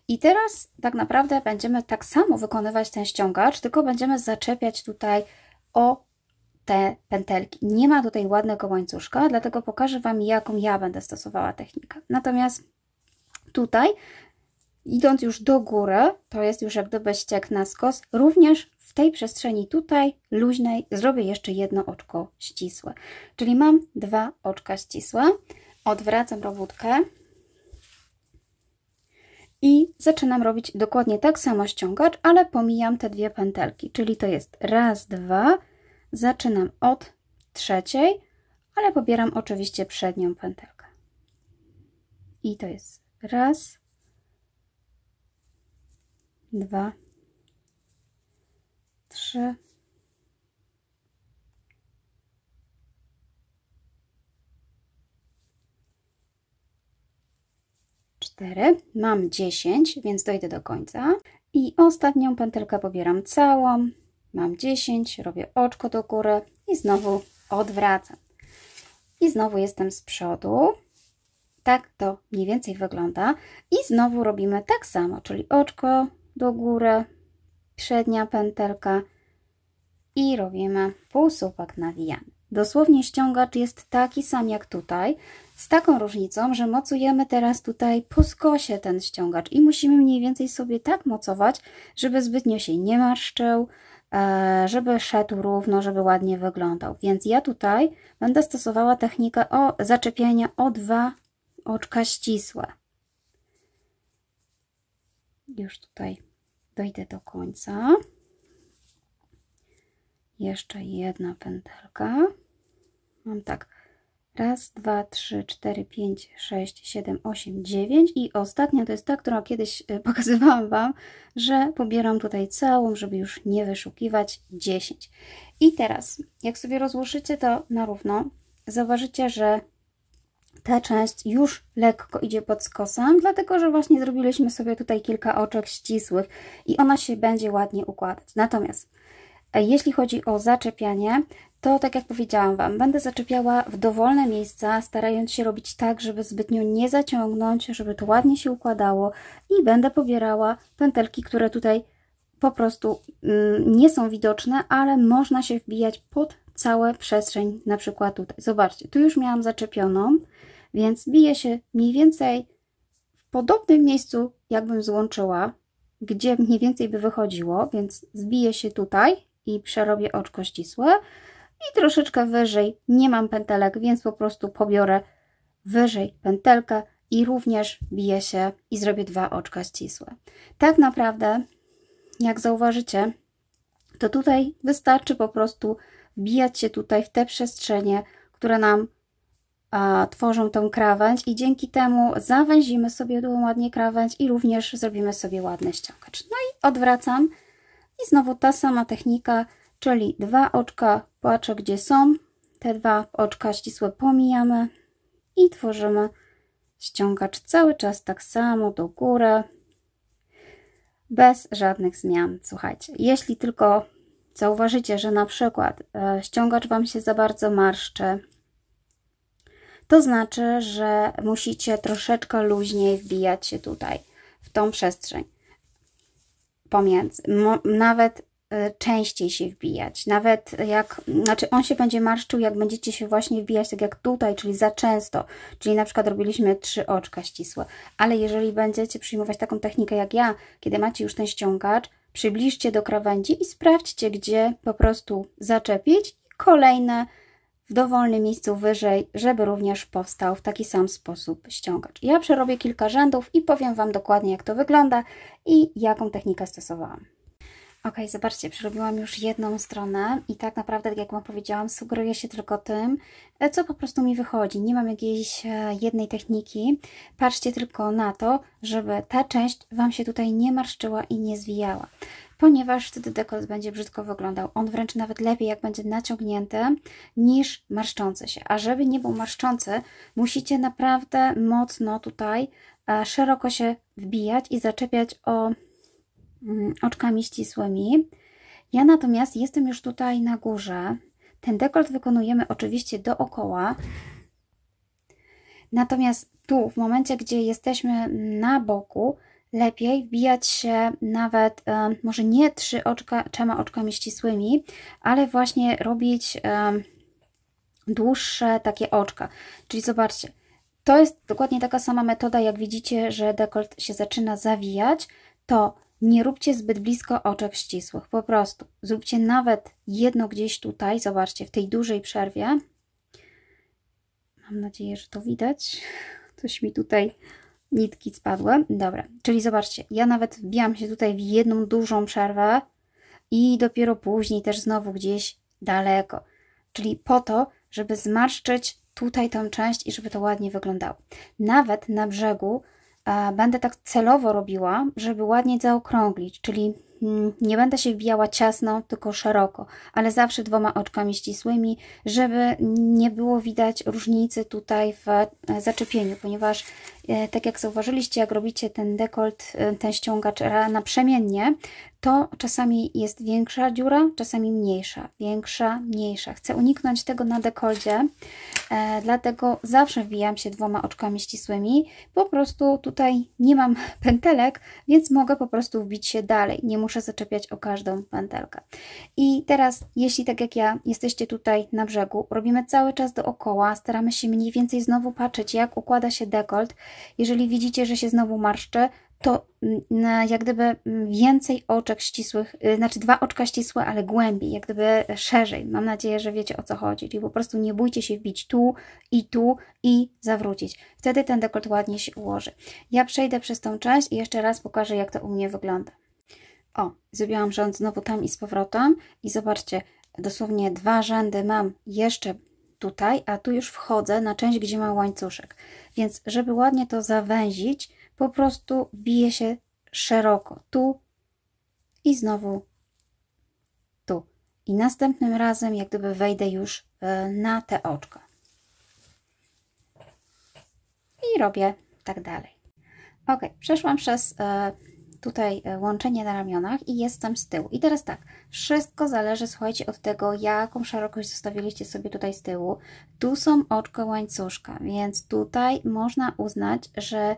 I teraz tak naprawdę będziemy tak samo wykonywać ten ściągacz, tylko będziemy zaczepiać tutaj o te pętelki. Nie ma tutaj ładnego łańcuszka, dlatego pokażę Wam, jaką ja będę stosowała technikę. Natomiast tutaj, idąc już do góry, to jest już jak gdyby ściek na skos, również w tej przestrzeni tutaj luźnej zrobię jeszcze jedno oczko ścisłe. Czyli mam 2 oczka ścisłe, odwracam robótkę i zaczynam robić dokładnie tak samo ściągacz, ale pomijam te 2 pętelki, czyli to jest raz, 2, zaczynam od trzeciej, ale pobieram oczywiście przednią pętelkę. I to jest raz, 2, 3, 4, mam 10, więc dojdę do końca i ostatnią pętelkę pobieram całą, mam 10, robię oczko do góry i znowu odwracam i znowu jestem z przodu. Tak to mniej więcej wygląda i znowu robimy tak samo, czyli oczko do góry, przednia pętelka i robimy półsłupek nawijany. Dosłownie ściągacz jest taki sam jak tutaj, z taką różnicą, że mocujemy teraz tutaj po skosie ten ściągacz i musimy mniej więcej sobie tak mocować, żeby zbytnio się nie marszczył, żeby szedł równo, żeby ładnie wyglądał. Więc ja tutaj będę stosowała technikę zaczepiania o 2 oczka ścisłe. Już tutaj dojdę do końca. Jeszcze jedna pętelka. Mam tak. Raz, 2, 3, 4, 5, 6, 7, 8, 9 i ostatnia to jest ta, którą kiedyś pokazywałam Wam, że pobieram tutaj całą, żeby już nie wyszukiwać, 10. I teraz, jak sobie rozłożycie to na równo, zauważycie, że ta część już lekko idzie pod skosem, dlatego że właśnie zrobiliśmy sobie tutaj kilka oczek ścisłych i ona się będzie ładnie układać. Natomiast jeśli chodzi o zaczepianie, to tak jak powiedziałam Wam, będę zaczepiała w dowolne miejsca, starając się robić tak, żeby zbytnio nie zaciągnąć, żeby to ładnie się układało i będę pobierała pętelki, które tutaj po prostu nie są widoczne, ale można się wbijać pod całą przestrzeń, na przykład tutaj. Zobaczcie, tu już miałam zaczepioną, więc biję się mniej więcej w podobnym miejscu, jakbym złączyła, gdzie mniej więcej by wychodziło, więc zbiję się tutaj i przerobię oczko ścisłe i troszeczkę wyżej nie mam pętelek, więc po prostu pobiorę wyżej pętelkę i również biję się i zrobię 2 oczka ścisłe. Tak naprawdę, jak zauważycie, to tutaj wystarczy po prostu wbijać się tutaj w te przestrzenie, które nam tworzą tą krawędź i dzięki temu zawęzimy sobie tą ładnie krawędź i również zrobimy sobie ładny ściągacz. No i odwracam i znowu ta sama technika, czyli 2 oczka, patrzę gdzie są, te 2 oczka ścisłe pomijamy i tworzymy ściągacz cały czas tak samo do góry, bez żadnych zmian. Słuchajcie, jeśli tylko zauważycie, że na przykład ściągacz Wam się za bardzo marszczy, to znaczy, że musicie troszeczkę luźniej wbijać się tutaj, w tą przestrzeń pomiędzy. Nawet częściej się wbijać. Nawet jak, znaczy on się będzie marszczył, jak będziecie się właśnie wbijać tak jak tutaj, czyli za często. Czyli na przykład robiliśmy 3 oczka ścisłe. Ale jeżeli będziecie przyjmować taką technikę jak ja, kiedy macie już ten ściągacz, przybliżcie do krawędzi i sprawdźcie, gdzie po prostu zaczepić. Kolejne w dowolnym miejscu wyżej, żeby również powstał w taki sam sposób ściągacz. Ja przerobię kilka rzędów i powiem Wam dokładnie, jak to wygląda i jaką technikę stosowałam. Ok, zobaczcie, przerobiłam już jedną stronę i tak naprawdę, tak jak Wam powiedziałam, sugeruję się tylko tym, co po prostu mi wychodzi. Nie mam jakiejś jednej techniki. Patrzcie tylko na to, żeby ta część Wam się tutaj nie marszczyła i nie zwijała. ponieważ wtedy dekolt będzie brzydko wyglądał. On wręcz nawet lepiej, jak będzie naciągnięty, niż marszczący się. A żeby nie był marszczący, musicie naprawdę mocno tutaj szeroko się wbijać i zaczepiać oczkami ścisłymi. Ja natomiast jestem już tutaj na górze. Ten dekolt wykonujemy oczywiście dookoła. Natomiast tu, w momencie, gdzie jesteśmy na boku, lepiej wbijać się nawet, może nie 3 oczkami ścisłymi, ale właśnie robić dłuższe takie oczka. Czyli zobaczcie, to jest dokładnie taka sama metoda, jak widzicie, że dekolt się zaczyna zawijać, to nie róbcie zbyt blisko oczek ścisłych, po prostu zróbcie nawet jedno gdzieś tutaj, zobaczcie, w tej dużej przerwie. Mam nadzieję, że to widać. Coś mi tutaj nitki spadły. Dobra, czyli zobaczcie, ja nawet wbijam się tutaj w jedną dużą przerwę i dopiero później też znowu gdzieś daleko. Czyli po to, żeby zmarszczyć tutaj tą część i żeby to ładnie wyglądało. Nawet na brzegu będę tak celowo robiła, żeby ładnie zaokrąglić, czyli nie będę się wbijała ciasno, tylko szeroko, ale zawsze 2 oczkami ścisłymi, żeby nie było widać różnicy tutaj w zaczepieniu, ponieważ tak jak zauważyliście, jak robicie ten dekolt, ten ściągacz naprzemiennie, to czasami jest większa dziura, czasami mniejsza, większa, mniejsza. Chcę uniknąć tego na dekolcie, dlatego zawsze wbijam się 2 oczkami ścisłymi. Po prostu tutaj nie mam pętelek, więc mogę po prostu wbić się dalej. Nie muszę zaczepiać o każdą pętelkę. I teraz, jeśli tak jak ja jesteście tutaj na brzegu, robimy cały czas dookoła, staramy się mniej więcej znowu patrzeć, jak układa się dekolt. Jeżeli widzicie, że się znowu marszczy, to jak gdyby więcej oczek ścisłych, znaczy 2 oczka ścisłe, ale głębiej, jak gdyby szerzej. Mam nadzieję, że wiecie, o co chodzi. Czyli po prostu nie bójcie się wbić tu i zawrócić. Wtedy ten dekolt ładnie się ułoży. Ja przejdę przez tą część i jeszcze raz pokażę, jak to u mnie wygląda. O, zrobiłam rząd znowu tam i z powrotem i zobaczcie, dosłownie 2 rzędy mam jeszcze tutaj, a tu już wchodzę na część, gdzie mam łańcuszek. Więc żeby ładnie to zawęzić, po prostu wbiję się szeroko tu i znowu tu. I następnym razem jak gdyby wejdę już na te oczka. I robię tak dalej. Ok, przeszłam przez tutaj łączenie na ramionach i jestem z tyłu. I teraz tak, wszystko zależy, słuchajcie, od tego, jaką szerokość zostawiliście sobie tutaj z tyłu. Tu są oczka łańcuszka, więc tutaj można uznać, że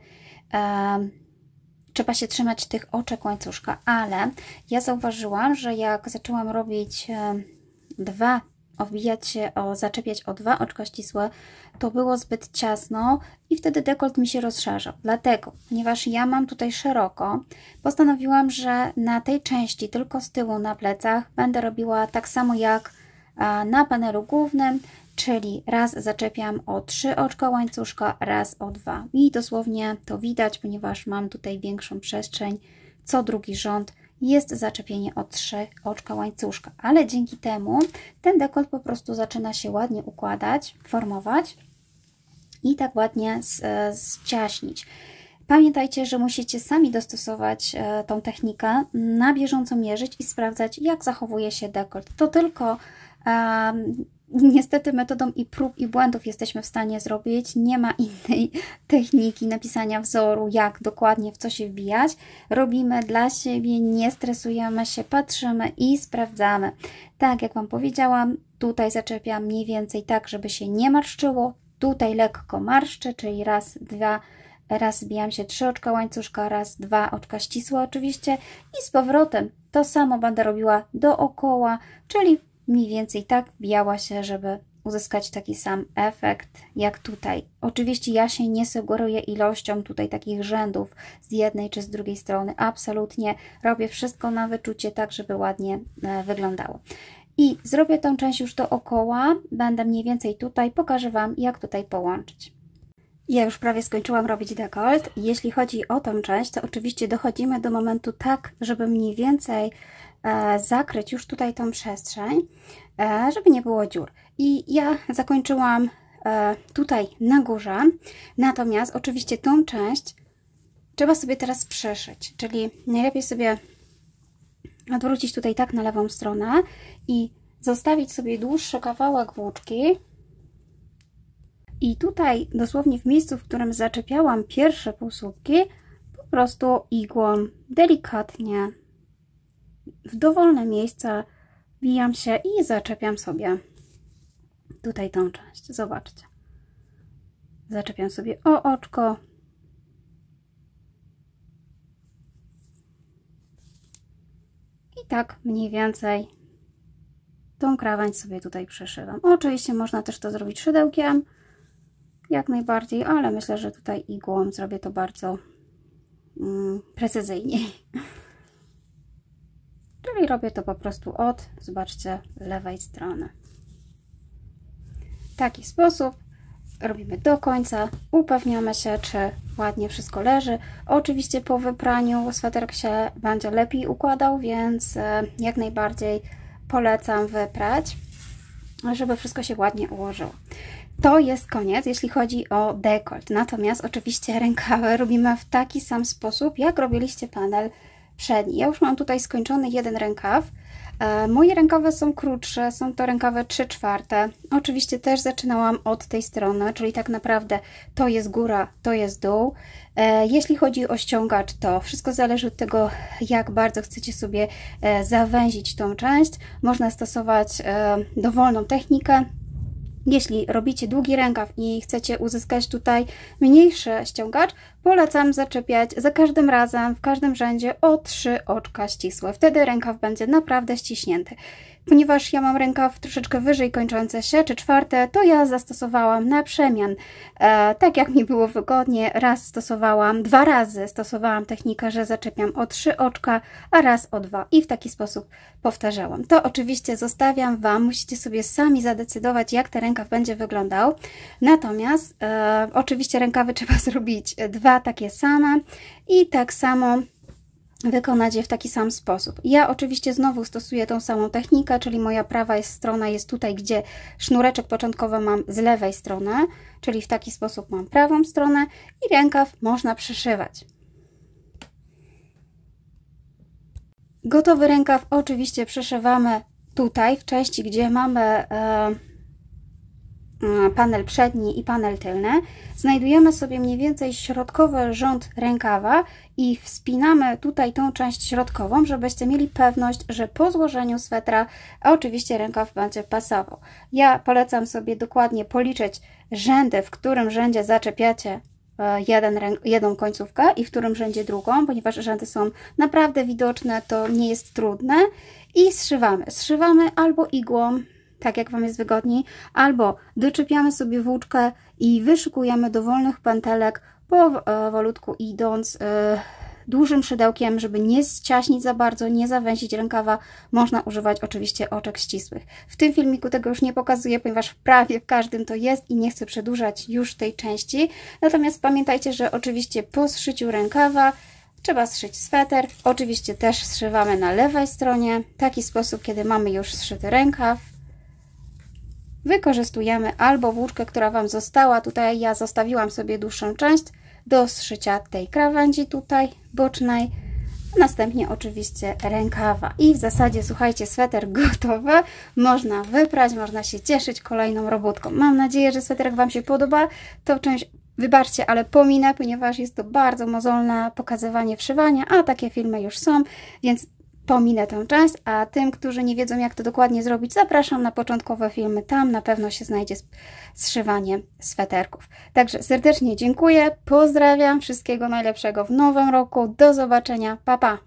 trzeba się trzymać tych oczek łańcuszka, ale ja zauważyłam, że jak zaczęłam robić zaczepiać o 2 oczka ścisłe, to było zbyt ciasno i wtedy dekolt mi się rozszerzał. Dlatego, ponieważ ja mam tutaj szeroko, postanowiłam, że na tej części tylko z tyłu na plecach będę robiła tak samo jak na panelu głównym, czyli raz zaczepiam o 3 oczka łańcuszka, raz o 2. I dosłownie to widać, ponieważ mam tutaj większą przestrzeń. Co drugi rząd jest zaczepienie o 3 oczka łańcuszka, ale dzięki temu ten dekolt po prostu zaczyna się ładnie układać, formować i tak ładnie zciaśnić. Pamiętajcie, że musicie sami dostosować tą technikę, na bieżąco mierzyć i sprawdzać, jak zachowuje się dekolt. To tylko niestety metodą i prób i błędów jesteśmy w stanie zrobić. Nie ma innej techniki napisania wzoru, jak dokładnie w co się wbijać. Robimy dla siebie, nie stresujemy się, patrzymy i sprawdzamy. Tak jak Wam powiedziałam, tutaj zaczepiam mniej więcej tak, żeby się nie marszczyło. Tutaj lekko marszczę, czyli raz, 2, raz wbijam się 3 oczka łańcuszka, raz 2 oczka ścisłe oczywiście i z powrotem to samo będę robiła dookoła, czyli mniej więcej tak wbijała się, żeby uzyskać taki sam efekt jak tutaj. Oczywiście ja się nie sugeruję ilością tutaj takich rzędów z jednej czy z drugiej strony. Absolutnie robię wszystko na wyczucie tak, żeby ładnie wyglądało. I zrobię tą część już dookoła. Będę mniej więcej tutaj. Pokażę Wam, jak tutaj połączyć. Ja już prawie skończyłam robić dekolt. Jeśli chodzi o tą część, to oczywiście dochodzimy do momentu tak, żeby mniej więcej zakryć już tutaj tą przestrzeń, żeby nie było dziur. I ja zakończyłam tutaj na górze, natomiast oczywiście tą część trzeba sobie teraz przeszyć, czyli najlepiej sobie odwrócić tutaj tak na lewą stronę i zostawić sobie dłuższy kawałek włóczki. I tutaj dosłownie w miejscu, w którym zaczepiałam pierwsze półsłupki, po prostu igłą delikatnie w dowolne miejsce wbijam się i zaczepiam sobie tutaj tą część. Zobaczcie. Zaczepiam sobie o oczko. I tak mniej więcej tą krawędź sobie tutaj przeszywam. Oczywiście można też to zrobić szydełkiem, jak najbardziej, ale myślę, że tutaj igłą zrobię to bardzo precyzyjnie. Czyli robię to po prostu od, zobaczcie, lewej strony. W taki sposób robimy do końca, upewniamy się, czy ładnie wszystko leży. Oczywiście po wypraniu sweterek się będzie lepiej układał, więc jak najbardziej polecam wyprać, żeby wszystko się ładnie ułożyło. To jest koniec, jeśli chodzi o dekolt. Natomiast oczywiście rękawy robimy w taki sam sposób, jak robiliście panel przedni. Ja już mam tutaj skończony jeden rękaw. Moje rękawy są krótsze, są to rękawy 3/4. Oczywiście też zaczynałam od tej strony, czyli tak naprawdę to jest góra, to jest dół. Jeśli chodzi o ściągacz, to wszystko zależy od tego, jak bardzo chcecie sobie zawęzić tą część. Można stosować dowolną technikę. Jeśli robicie długi rękaw i chcecie uzyskać tutaj mniejszy ściągacz, polecam zaczepiać za każdym razem, w każdym rzędzie o 3 oczka ścisłe. Wtedy rękaw będzie naprawdę ściśnięty. Ponieważ ja mam rękaw troszeczkę wyżej kończący się, 3/4, to ja zastosowałam na przemian. Tak jak mi było wygodnie, dwa razy stosowałam technikę, że zaczepiam o 3 oczka, a raz o 2 i w taki sposób powtarzałam. To oczywiście zostawiam Wam, musicie sobie sami zadecydować, jak ten rękaw będzie wyglądał. Natomiast oczywiście rękawy trzeba zrobić 2 takie same i tak samo wykonać je w taki sam sposób. Ja oczywiście znowu stosuję tą samą technikę, czyli moja prawa strona jest tutaj, gdzie sznureczek początkowy mam z lewej strony, czyli w taki sposób mam prawą stronę i rękaw można przyszywać. Gotowy rękaw oczywiście przyszywamy tutaj, w części, gdzie mamy panel przedni i panel tylny. Znajdujemy sobie mniej więcej środkowy rząd rękawa i wspinamy tutaj tą część środkową, żebyście mieli pewność, że po złożeniu swetra oczywiście rękaw będzie pasował. Ja polecam sobie dokładnie policzyć rzędy, w którym rzędzie zaczepiacie jedną końcówkę i w którym rzędzie drugą, ponieważ rzędy są naprawdę widoczne, to nie jest trudne i zszywamy. Zszywamy albo igłą, tak jak Wam jest wygodniej, albo doczepiamy sobie włóczkę i wyszykujemy dowolnych pętelek, powolutku idąc dużym szydełkiem, żeby nie ściaśnić za bardzo, nie zawęzić rękawa. Można używać oczywiście oczek ścisłych. W tym filmiku tego już nie pokazuję, ponieważ prawie w każdym to jest i nie chcę przedłużać już tej części. Natomiast pamiętajcie, że oczywiście po zszyciu rękawa trzeba zszyć sweter. Oczywiście też zszywamy na lewej stronie. W taki sposób, kiedy mamy już zszyty rękaw, wykorzystujemy albo włóczkę, która Wam została. Tutaj ja zostawiłam sobie dłuższą część do zszycia tej krawędzi tutaj bocznej, a następnie oczywiście rękawa. I w zasadzie, słuchajcie, sweter gotowy. Można wyprać, można się cieszyć kolejną robótką. Mam nadzieję, że sweterek Wam się podoba. To część, wybaczcie, ale pominę, ponieważ jest to bardzo mozolne pokazywanie wszywania, a takie filmy już są, więc pominę tę część, a tym, którzy nie wiedzą, jak to dokładnie zrobić, zapraszam na początkowe filmy. Tam na pewno się znajdzie zszywanie sweterków. Także serdecznie dziękuję, pozdrawiam, wszystkiego najlepszego w nowym roku. Do zobaczenia, pa pa!